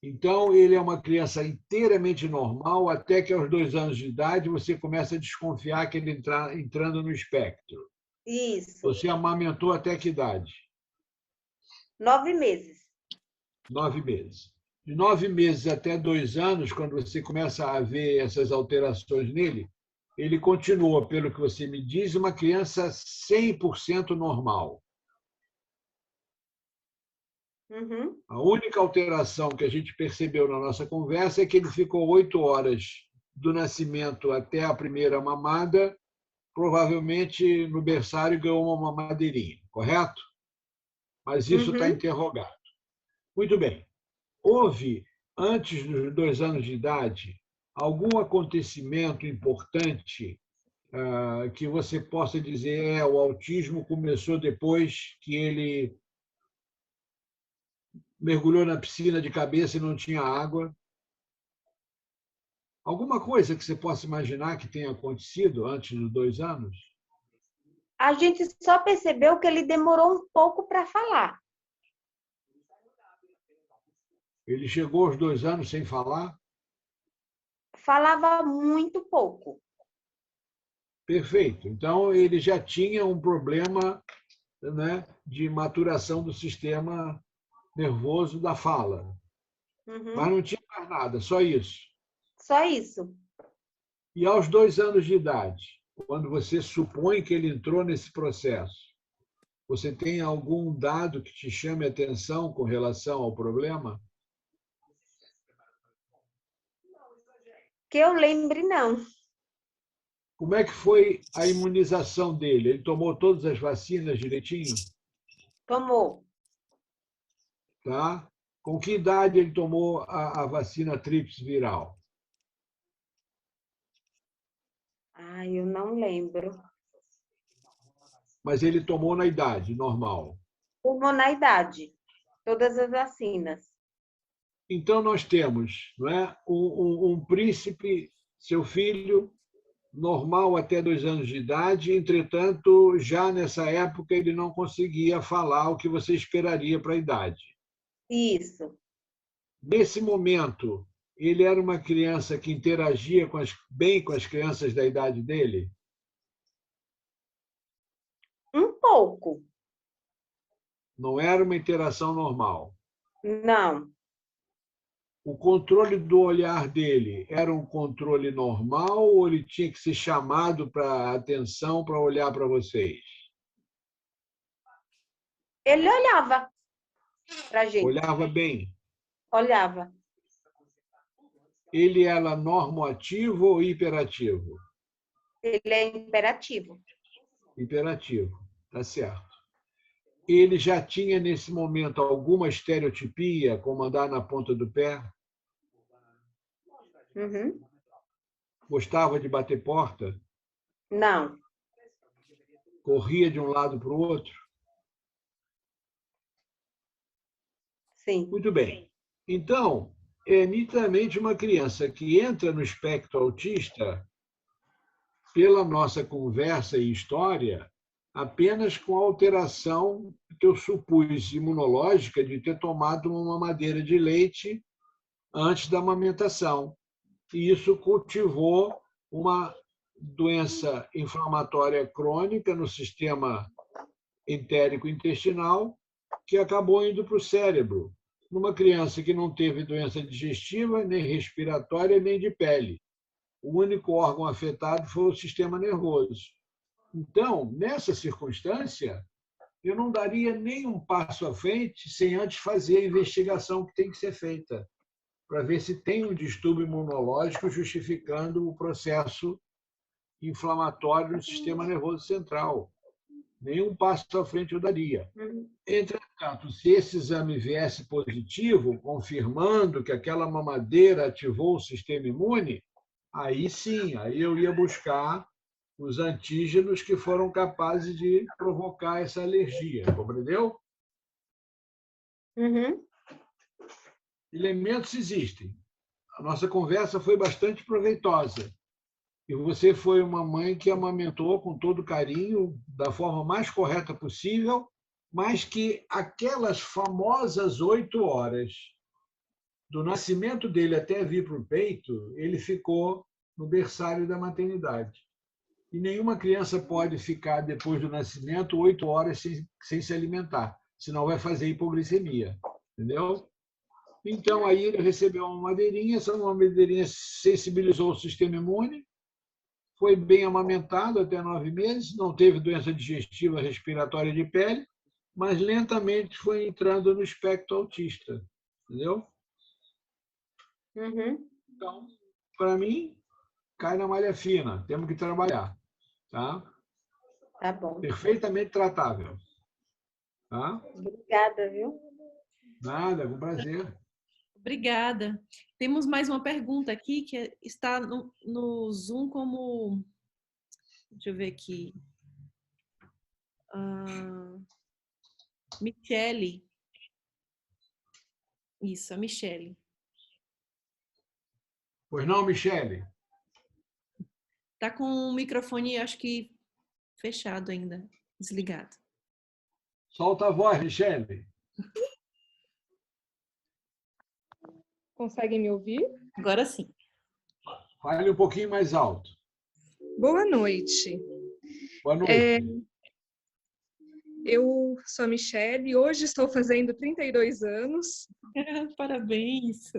Speaker 2: Então, ele é uma criança inteiramente normal, até que aos 2 anos de idade você começa a desconfiar que ele está entrando no espectro.
Speaker 7: Isso.
Speaker 2: Você amamentou até que idade?
Speaker 7: 9 meses.
Speaker 2: 9 meses. De 9 meses até 2 anos, quando você começa a ver essas alterações nele, ele continua, pelo que você me diz, uma criança 100% normal.
Speaker 7: Uhum.
Speaker 2: A única alteração que a gente percebeu na nossa conversa é que ele ficou 8 horas do nascimento até a primeira mamada, provavelmente no berçário ganhou uma mamadeirinha, correto? Mas isso está
Speaker 7: Uhum.
Speaker 2: interrogado. Muito bem. Houve, antes dos 2 anos de idade, algum acontecimento importante que você possa dizer o autismo começou depois que ele mergulhou na piscina de cabeça e não tinha água? Alguma coisa que você possa imaginar que tenha acontecido antes dos 2 anos?
Speaker 7: A gente só percebeu que ele demorou um pouco para falar.
Speaker 2: Ele chegou aos 2 anos sem falar?
Speaker 7: Falava muito pouco.
Speaker 2: Perfeito. Então, ele já tinha um problema, né, de maturação do sistema nervoso da fala.
Speaker 7: Uhum.
Speaker 2: Mas não tinha mais nada, só isso.
Speaker 7: Só isso.
Speaker 2: E aos 2 anos de idade, quando você supõe que ele entrou nesse processo, você tem algum dado que te chame a atenção com relação ao problema?
Speaker 7: Que eu lembre, não.
Speaker 2: Como é que foi a imunização dele? Ele tomou todas as vacinas direitinho?
Speaker 7: Tomou.
Speaker 2: Tá? Com que idade ele tomou a vacina tríplice viral?
Speaker 7: Eu não lembro.
Speaker 2: Mas ele tomou na idade normal.
Speaker 7: Tomou na idade. Todas as vacinas.
Speaker 2: Então, nós temos, não é, um príncipe, seu filho, normal até 2 anos de idade, entretanto, já nessa época ele não conseguia falar o que você esperaria para a idade.
Speaker 7: Isso.
Speaker 2: Nesse momento, ele era uma criança que interagia bem com as crianças da idade dele?
Speaker 7: Um pouco.
Speaker 2: Não era uma interação normal.
Speaker 7: Não.
Speaker 2: O controle do olhar dele era um controle normal ou ele tinha que ser chamado para atenção para olhar para vocês?
Speaker 7: Ele olhava pra gente.
Speaker 2: Olhava bem.
Speaker 7: Olhava.
Speaker 2: Ele era normoativo ou hiperativo?
Speaker 7: Ele é imperativo.
Speaker 2: Hiperativo, tá certo. Ele já tinha, nesse momento, alguma estereotipia, como andar na ponta do pé?
Speaker 7: Uhum.
Speaker 2: Gostava de bater porta?
Speaker 7: Não.
Speaker 2: Corria de um lado para o outro?
Speaker 7: Sim.
Speaker 2: Muito bem. Então, é nitidamente uma criança que entra no espectro autista, pela nossa conversa e história, apenas com a alteração que eu supus imunológica de ter tomado uma mamadeira de leite antes da amamentação. E isso cultivou uma doença inflamatória crônica no sistema entérico-intestinal que acabou indo para o cérebro. numa criança que não teve doença digestiva, nem respiratória, nem de pele. O único órgão afetado foi o sistema nervoso. Então, nessa circunstância, eu não daria nem um passo à frente sem antes fazer a investigação que tem que ser feita, para ver se tem um distúrbio imunológico justificando o processo inflamatório do sistema nervoso central. Nenhum passo à frente eu daria. Entretanto, se esse exame viesse positivo, confirmando que aquela mamadeira ativou o sistema imune, aí sim, aí eu ia buscar os antígenos que foram capazes de provocar essa alergia, compreendeu? Elementos existem. A nossa conversa foi bastante proveitosa. E você foi uma mãe que amamentou com todo carinho, da forma mais correta possível, mas que aquelas famosas 8 horas do nascimento dele até vir para o peito, ele ficou no berçário da maternidade. E nenhuma criança pode ficar, depois do nascimento, 8 horas sem se alimentar, senão vai fazer hipoglicemia. Entendeu? Então, aí ele recebeu uma madeirinha, essa madeirinha sensibilizou o sistema imune, foi bem amamentado até 9 meses, não teve doença digestiva respiratória de pele, mas lentamente foi entrando no espectro autista. Entendeu? Então, para mim, cai na malha fina, temos que trabalhar. Tá?
Speaker 7: Tá bom.
Speaker 2: Perfeitamente tratável. Tá?
Speaker 7: Obrigada, viu?
Speaker 2: Nada, com prazer.
Speaker 1: Obrigada. Temos mais uma pergunta aqui que está no Zoom como... Deixa eu ver aqui. Michele. Isso, a Michele.
Speaker 2: Pois não, Michele?
Speaker 1: Está com o microfone, acho que fechado ainda, desligado.
Speaker 2: Solta a voz, Michele.
Speaker 8: Conseguem me ouvir?
Speaker 1: Agora sim.
Speaker 2: Fale um pouquinho mais alto.
Speaker 8: Boa noite.
Speaker 2: Boa noite.
Speaker 8: Eu sou a Michele e hoje estou fazendo 32 anos.
Speaker 1: Parabéns.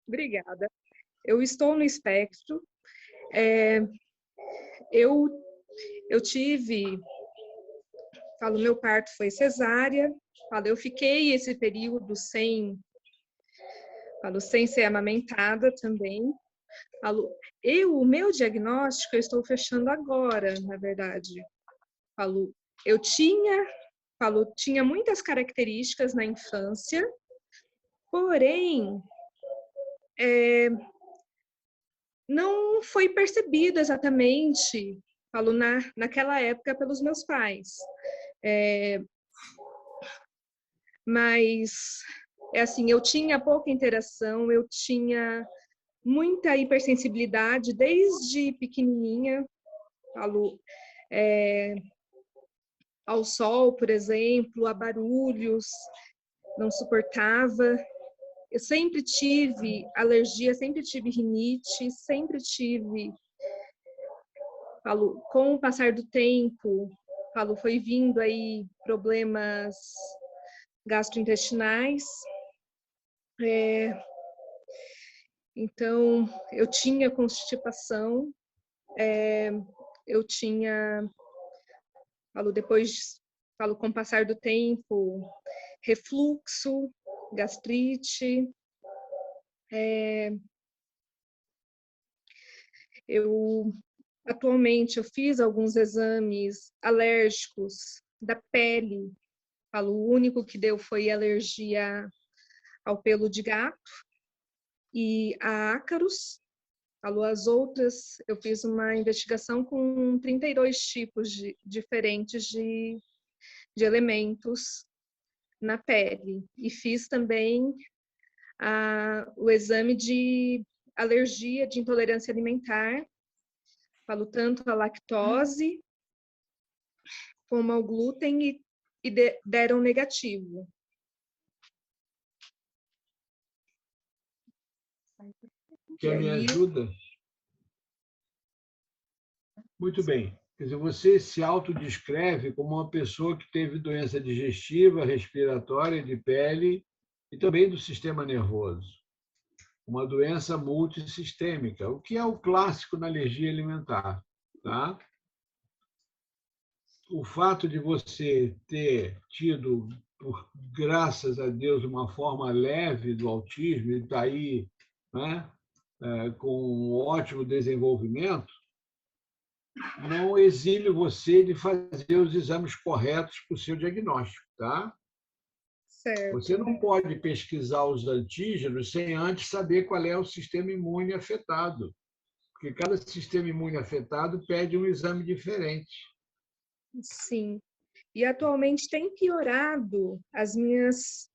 Speaker 8: Obrigada. Eu estou no espectro. Eu tive... meu parto foi cesárea. Eu fiquei esse período sem ser amamentada também. O meu diagnóstico eu estou fechando agora, na verdade. Eu tinha muitas características na infância, porém, não foi percebido exatamente, naquela época pelos meus pais. Mas, eu tinha pouca interação, eu tinha muita hipersensibilidade desde pequenininha, ao sol, por exemplo, a barulhos, não suportava. Eu sempre tive alergia, sempre tive rinite, sempre tive, com o passar do tempo, foi vindo aí problemas gastrointestinais. Então, eu tinha constipação, eu tinha, depois, com o passar do tempo, refluxo, gastrite. Atualmente, eu fiz alguns exames alérgicos da pele. O único que deu foi alergia ao pelo de gato e a ácaros. As outras, eu fiz uma investigação com 32 tipos diferentes de elementos na pele. E fiz também o exame de alergia, de intolerância alimentar, tanto a lactose como ao glúten, e deram negativo.
Speaker 2: Quer me ajuda? Muito bem. Quer dizer, você se autodescreve como uma pessoa que teve doença digestiva, respiratória, de pele e também do sistema nervoso. Uma doença multissistêmica, o que é o clássico na alergia alimentar. Tá? O fato de você ter tido, graças a Deus, uma forma leve do autismo e está aí, né, com um ótimo desenvolvimento, não exime você de fazer os exames corretos para o seu diagnóstico. Tá?
Speaker 8: Certo.
Speaker 2: Você não pode pesquisar os antígenos sem antes saber qual é o sistema imune afetado, porque cada sistema imune afetado pede um exame diferente.
Speaker 8: Sim. E atualmente tem piorado as minhas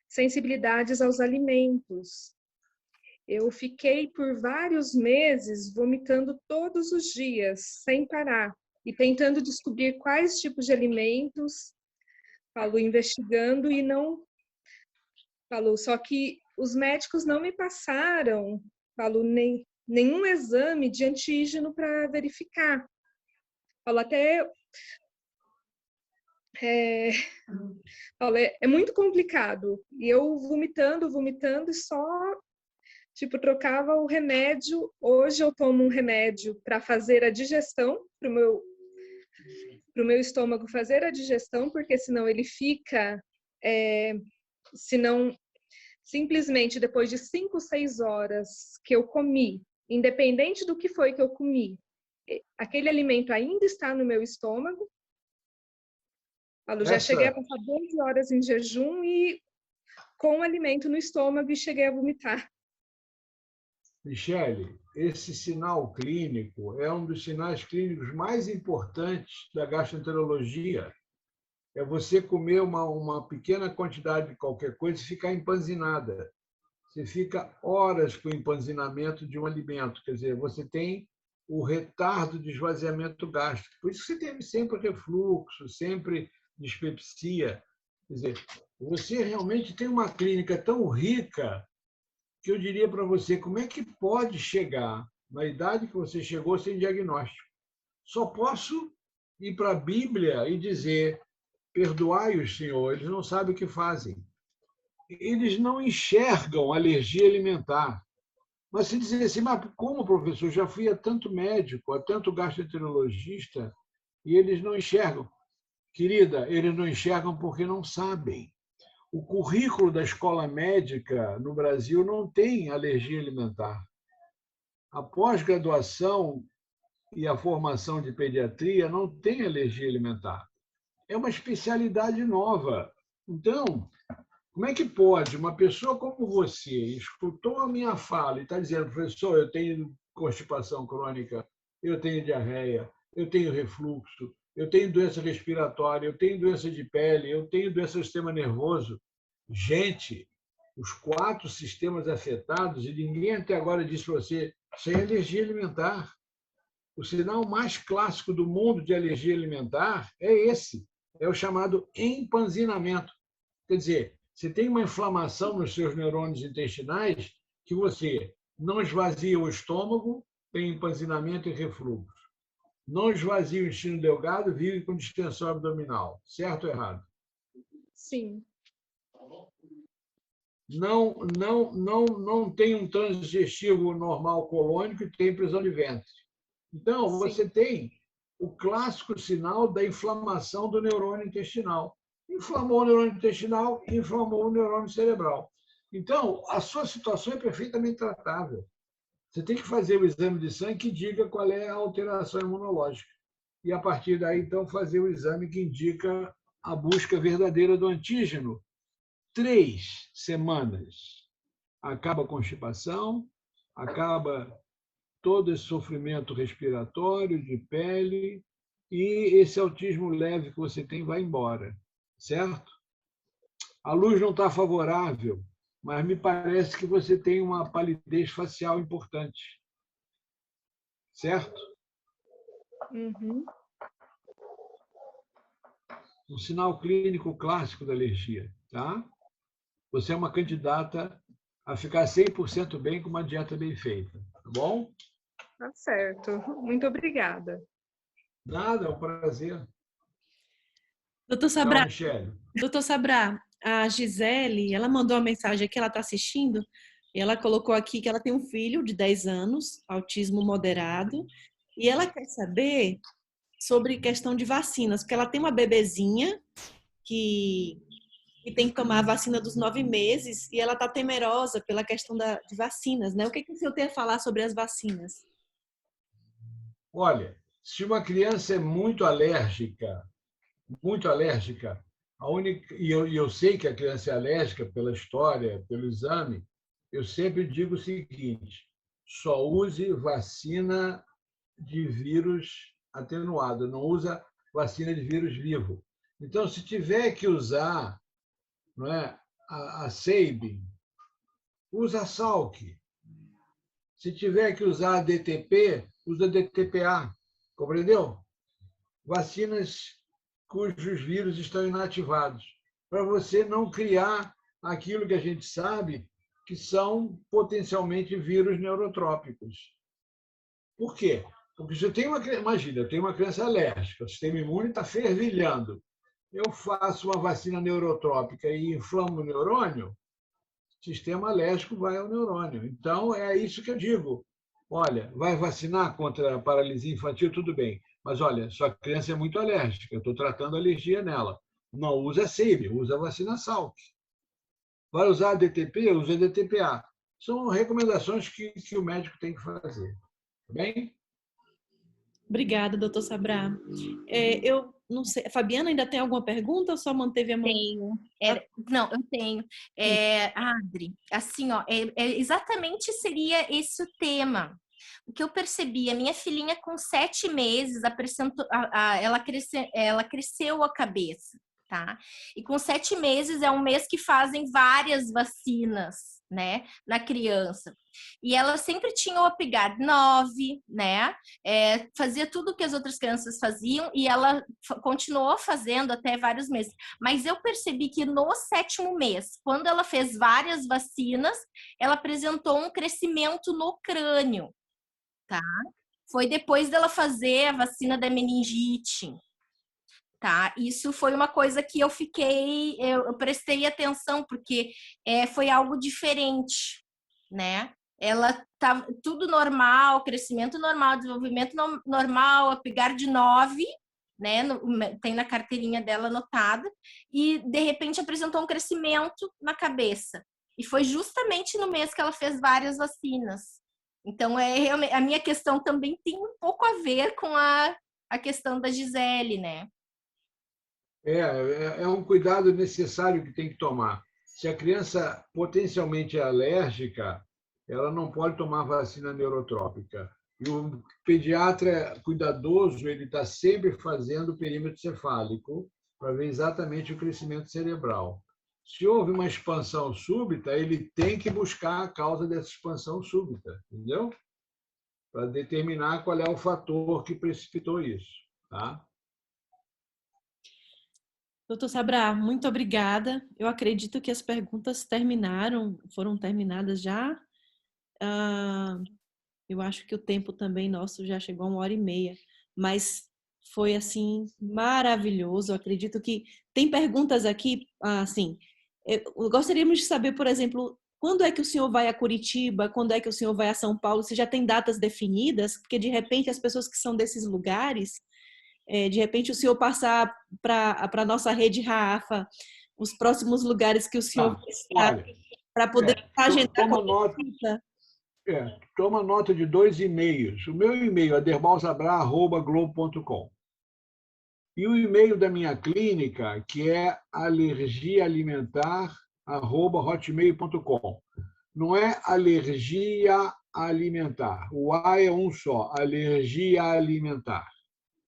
Speaker 8: sensibilidades aos alimentos. Eu fiquei por vários meses vomitando todos os dias, sem parar, e tentando descobrir quais tipos de alimentos, falou, investigando e não, falou, só que os médicos não me passaram, falou, nenhum exame de antígeno para verificar. Falou, até é muito complicado. E eu vomitando e só, tipo, trocava o remédio. Hoje eu tomo um remédio para fazer a digestão, para o meu estômago fazer a digestão, porque senão ele fica, senão simplesmente depois de 5, 6 horas que eu comi, independente do que foi que eu comi, aquele alimento ainda está no meu estômago. Eu já cheguei a passar 12 horas em jejum e com o alimento no estômago e cheguei a vomitar.
Speaker 2: Michele, esse sinal clínico é um dos sinais clínicos mais importantes da gastroenterologia. É você comer uma pequena quantidade de qualquer coisa e ficar empanzinada. Você fica horas com o empanzinamento de um alimento. Quer dizer, você tem o retardo de esvaziamento gástrico. Por isso que você tem sempre refluxo, sempre dispepsia. Quer dizer, você realmente tem uma clínica tão rica que eu diria para você, como é que pode chegar na idade que você chegou sem diagnóstico? Só posso ir para a Bíblia e dizer, perdoai-os, Senhor, eles não sabem o que fazem. Eles não enxergam alergia alimentar. Mas se dizer assim, mas como, professor? Já fui a tanto médico, a tanto gastroenterologista, e eles não enxergam. Querida, eles não enxergam porque não sabem. O currículo da escola médica no Brasil não tem alergia alimentar. A pós-graduação e a formação de pediatria não tem alergia alimentar. É uma especialidade nova. Então, como é que pode uma pessoa como você escutou a minha fala e está dizendo, professor, eu tenho constipação crônica, eu tenho diarreia, eu tenho refluxo, eu tenho doença respiratória, eu tenho doença de pele, eu tenho doença do sistema nervoso. Gente, os 4 sistemas afetados, e ninguém até agora disse para você, sem alergia alimentar. O sinal mais clássico do mundo de alergia alimentar é esse, é o chamado empanzinamento. Quer dizer, você tem uma inflamação nos seus neurônios intestinais que você não esvazia o estômago, tem empanzinamento e refluxo. Não esvazia o intestino delgado, vive com distensão abdominal. Certo ou errado?
Speaker 8: Sim.
Speaker 2: Não tem um trânsito digestivo normal colônico e tem prisão de ventre. Então, você tem o clássico sinal da inflamação do neurônio intestinal. Inflamou o neurônio intestinal, inflamou o neurônio cerebral. Então, a sua situação é perfeitamente tratável. Você tem que fazer o exame de sangue que diga qual é a alteração imunológica. E, a partir daí, então, fazer o exame que indica a busca verdadeira do antígeno. 3 semanas. Acaba a constipação, acaba todo esse sofrimento respiratório, de pele, e esse autismo leve que você tem vai embora. Certo? A luz não está favorável, mas me parece que você tem uma palidez facial importante. Certo?
Speaker 8: Uhum.
Speaker 2: Um sinal clínico clássico da alergia. Tá? Você é uma candidata a ficar 100% bem com uma dieta bem feita. Tá bom?
Speaker 8: Tá certo. Muito obrigada.
Speaker 2: Nada, é um prazer.
Speaker 1: Doutor Sabrá,
Speaker 2: Tchau, Michele.
Speaker 1: doutor Sabrá, a Gisele, ela mandou uma mensagem aqui, ela está assistindo, e ela colocou aqui que ela tem um filho de 10 anos, autismo moderado, e ela quer saber sobre questão de vacinas, porque ela tem uma bebezinha que tem que tomar a vacina dos 9 meses e ela está temerosa pela questão de vacinas, né? O que o senhor tem a falar sobre as vacinas?
Speaker 2: Olha, se uma criança é muito alérgica, a única, e eu sei que a criança é alérgica pela história, pelo exame, eu sempre digo o seguinte: só use vacina de vírus atenuado, não usa vacina de vírus vivo. Então, se tiver que usar, não é, a Sabin, usa a Salk. Se tiver que usar a DTP, usa a DTPA. Compreendeu? Vacinas cujos vírus estão inativados, para você não criar aquilo que a gente sabe que são potencialmente vírus neurotrópicos. Por quê? Porque se eu tenho imagina, eu tenho uma criança alérgica, o sistema imune está fervilhando. Eu faço uma vacina neurotrópica e inflamo o neurônio, o sistema alérgico vai ao neurônio. Então, é isso que eu digo. Olha, vai vacinar contra a paralisia infantil, tudo bem. Mas, olha, sua criança é muito alérgica, eu estou tratando a alergia nela. Não usa SABE, usa a vacina Salk. Vai usar a DTP, usa a DTPA. São recomendações que o médico tem que fazer. Tá bem?
Speaker 1: Obrigada, doutor Sabrá. Eu não sei, a Fabiana ainda tem alguma pergunta ou só manteve a mão?
Speaker 5: Tenho. Não, eu tenho. Adri, assim, ó, exatamente seria esse o tema. O que eu percebi, a minha filhinha com 7 meses, ela cresceu a cabeça, tá? E com 7 meses é um mês que fazem várias vacinas, né, na criança. E ela sempre tinha o Apgar 9, né? Fazia tudo que as outras crianças faziam e ela continuou fazendo até vários meses. Mas eu percebi que no 7º mês, quando ela fez várias vacinas, ela apresentou um crescimento no crânio, tá? Foi depois dela fazer a vacina da meningite. Tá? Isso foi uma coisa que eu prestei atenção, porque foi algo diferente, né? Ela tá tudo normal, crescimento normal, desenvolvimento normal, Apgar de 9, né? Tem na carteirinha dela anotada, e de repente apresentou um crescimento na cabeça. E foi justamente no mês que ela fez várias vacinas. Então, a minha questão também tem um pouco a ver com a questão da Gisele, né?
Speaker 2: É um cuidado necessário que tem que tomar. Se a criança potencialmente é alérgica, ela não pode tomar vacina neurotrópica. E o pediatra cuidadoso, ele está sempre fazendo o perímetro cefálico para ver exatamente o crescimento cerebral. Se houve uma expansão súbita, ele tem que buscar a causa dessa expansão súbita, entendeu? Para determinar qual é o fator que precipitou isso, tá?
Speaker 1: Doutor Sabrá, muito obrigada. Eu acredito que as perguntas foram terminadas já. Eu acho que o tempo também nosso já chegou a 1h30, mas foi assim maravilhoso. Eu acredito que tem perguntas aqui, assim, gostaríamos de saber, por exemplo, quando é que o senhor vai a Curitiba, quando é que o senhor vai a São Paulo? Se já tem datas definidas, porque de repente as pessoas que são desses lugares, de repente o senhor passar para a nossa rede Rafa, os próximos lugares que o senhor vai estar, para poder agendar com a visita.
Speaker 2: Toma nota de 2 e-mails. O meu e-mail é derbalsabra@globo.com. E o e-mail da minha clínica, que é alergiaalimentar@hotmail.com. Não é alergia alimentar. O A é um só, alergia alimentar.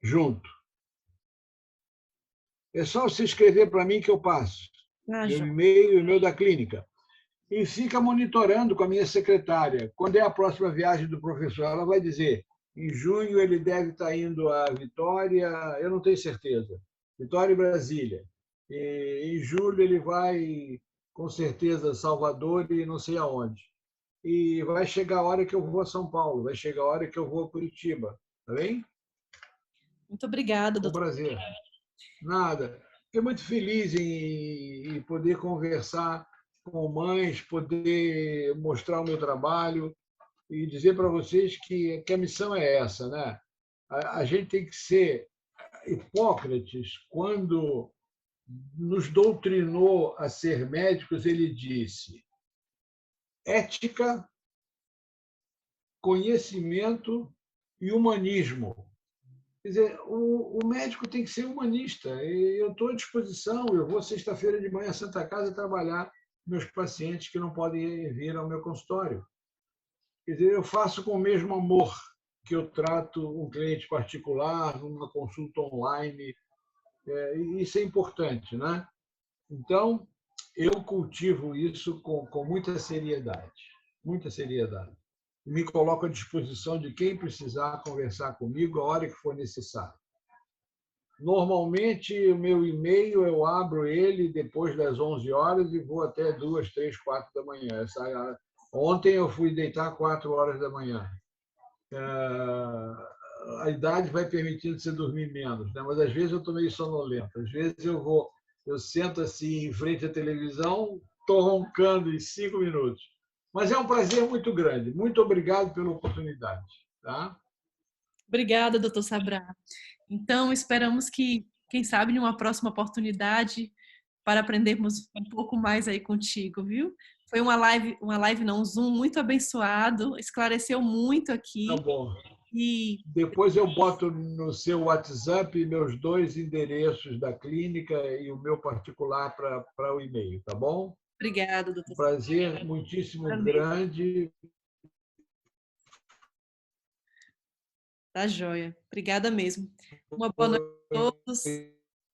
Speaker 2: Junto. É só você escrever para mim que eu passo. Meu e-mail e o e-mail da clínica. E fica monitorando com a minha secretária. Quando é a próxima viagem do professor? Ela vai dizer, em junho ele deve estar indo a Vitória, eu não tenho certeza, Vitória e Brasília. E em julho ele vai, com certeza, a Salvador e não sei aonde. E vai chegar a hora que eu vou a São Paulo, vai chegar a hora que eu vou a Curitiba. Tá bem?
Speaker 1: Muito obrigada, doutor.
Speaker 2: Com prazer. Nada. fiquei muito feliz em poder conversar com mães, poder mostrar o meu trabalho e dizer para vocês que a missão é essa, né? A gente tem que ser Hipócrates, quando nos doutrinou a ser médicos, ele disse: ética, conhecimento e humanismo. Quer dizer, o médico tem que ser humanista. E eu estou à disposição. Eu vou sexta-feira de manhã à Santa Casa trabalhar meus pacientes que não podem vir ao meu consultório. Quer dizer, eu faço com o mesmo amor que eu trato um cliente particular, numa consulta online. Isso é importante, né? Então, eu cultivo isso com muita seriedade, muita seriedade. Me coloco à disposição de quem precisar conversar comigo a hora que for necessário. Normalmente, o meu e-mail, eu abro ele depois das 11 horas e vou até 2, 3, 4 da manhã. Ontem eu fui deitar 4 horas da manhã. A idade vai permitindo você dormir menos, né? Mas às vezes eu estou meio sonolento. Às vezes eu sento assim em frente à televisão, estou roncando em 5 minutos. Mas é um prazer muito grande. Muito obrigado pela oportunidade. Tá?
Speaker 1: Obrigada, doutor Sabrá. Então, esperamos que, quem sabe, em uma próxima oportunidade, para aprendermos um pouco mais aí contigo, viu? Foi uma live não, um Zoom muito abençoado, esclareceu muito aqui.
Speaker 2: Tá bom.
Speaker 1: E
Speaker 2: depois eu boto no seu WhatsApp meus 2 endereços da clínica e o meu particular para o e-mail, tá bom?
Speaker 1: Obrigada, doutor.
Speaker 2: Um prazer muitíssimo grande.
Speaker 1: Tá joia. Obrigada mesmo. Uma boa noite a todos.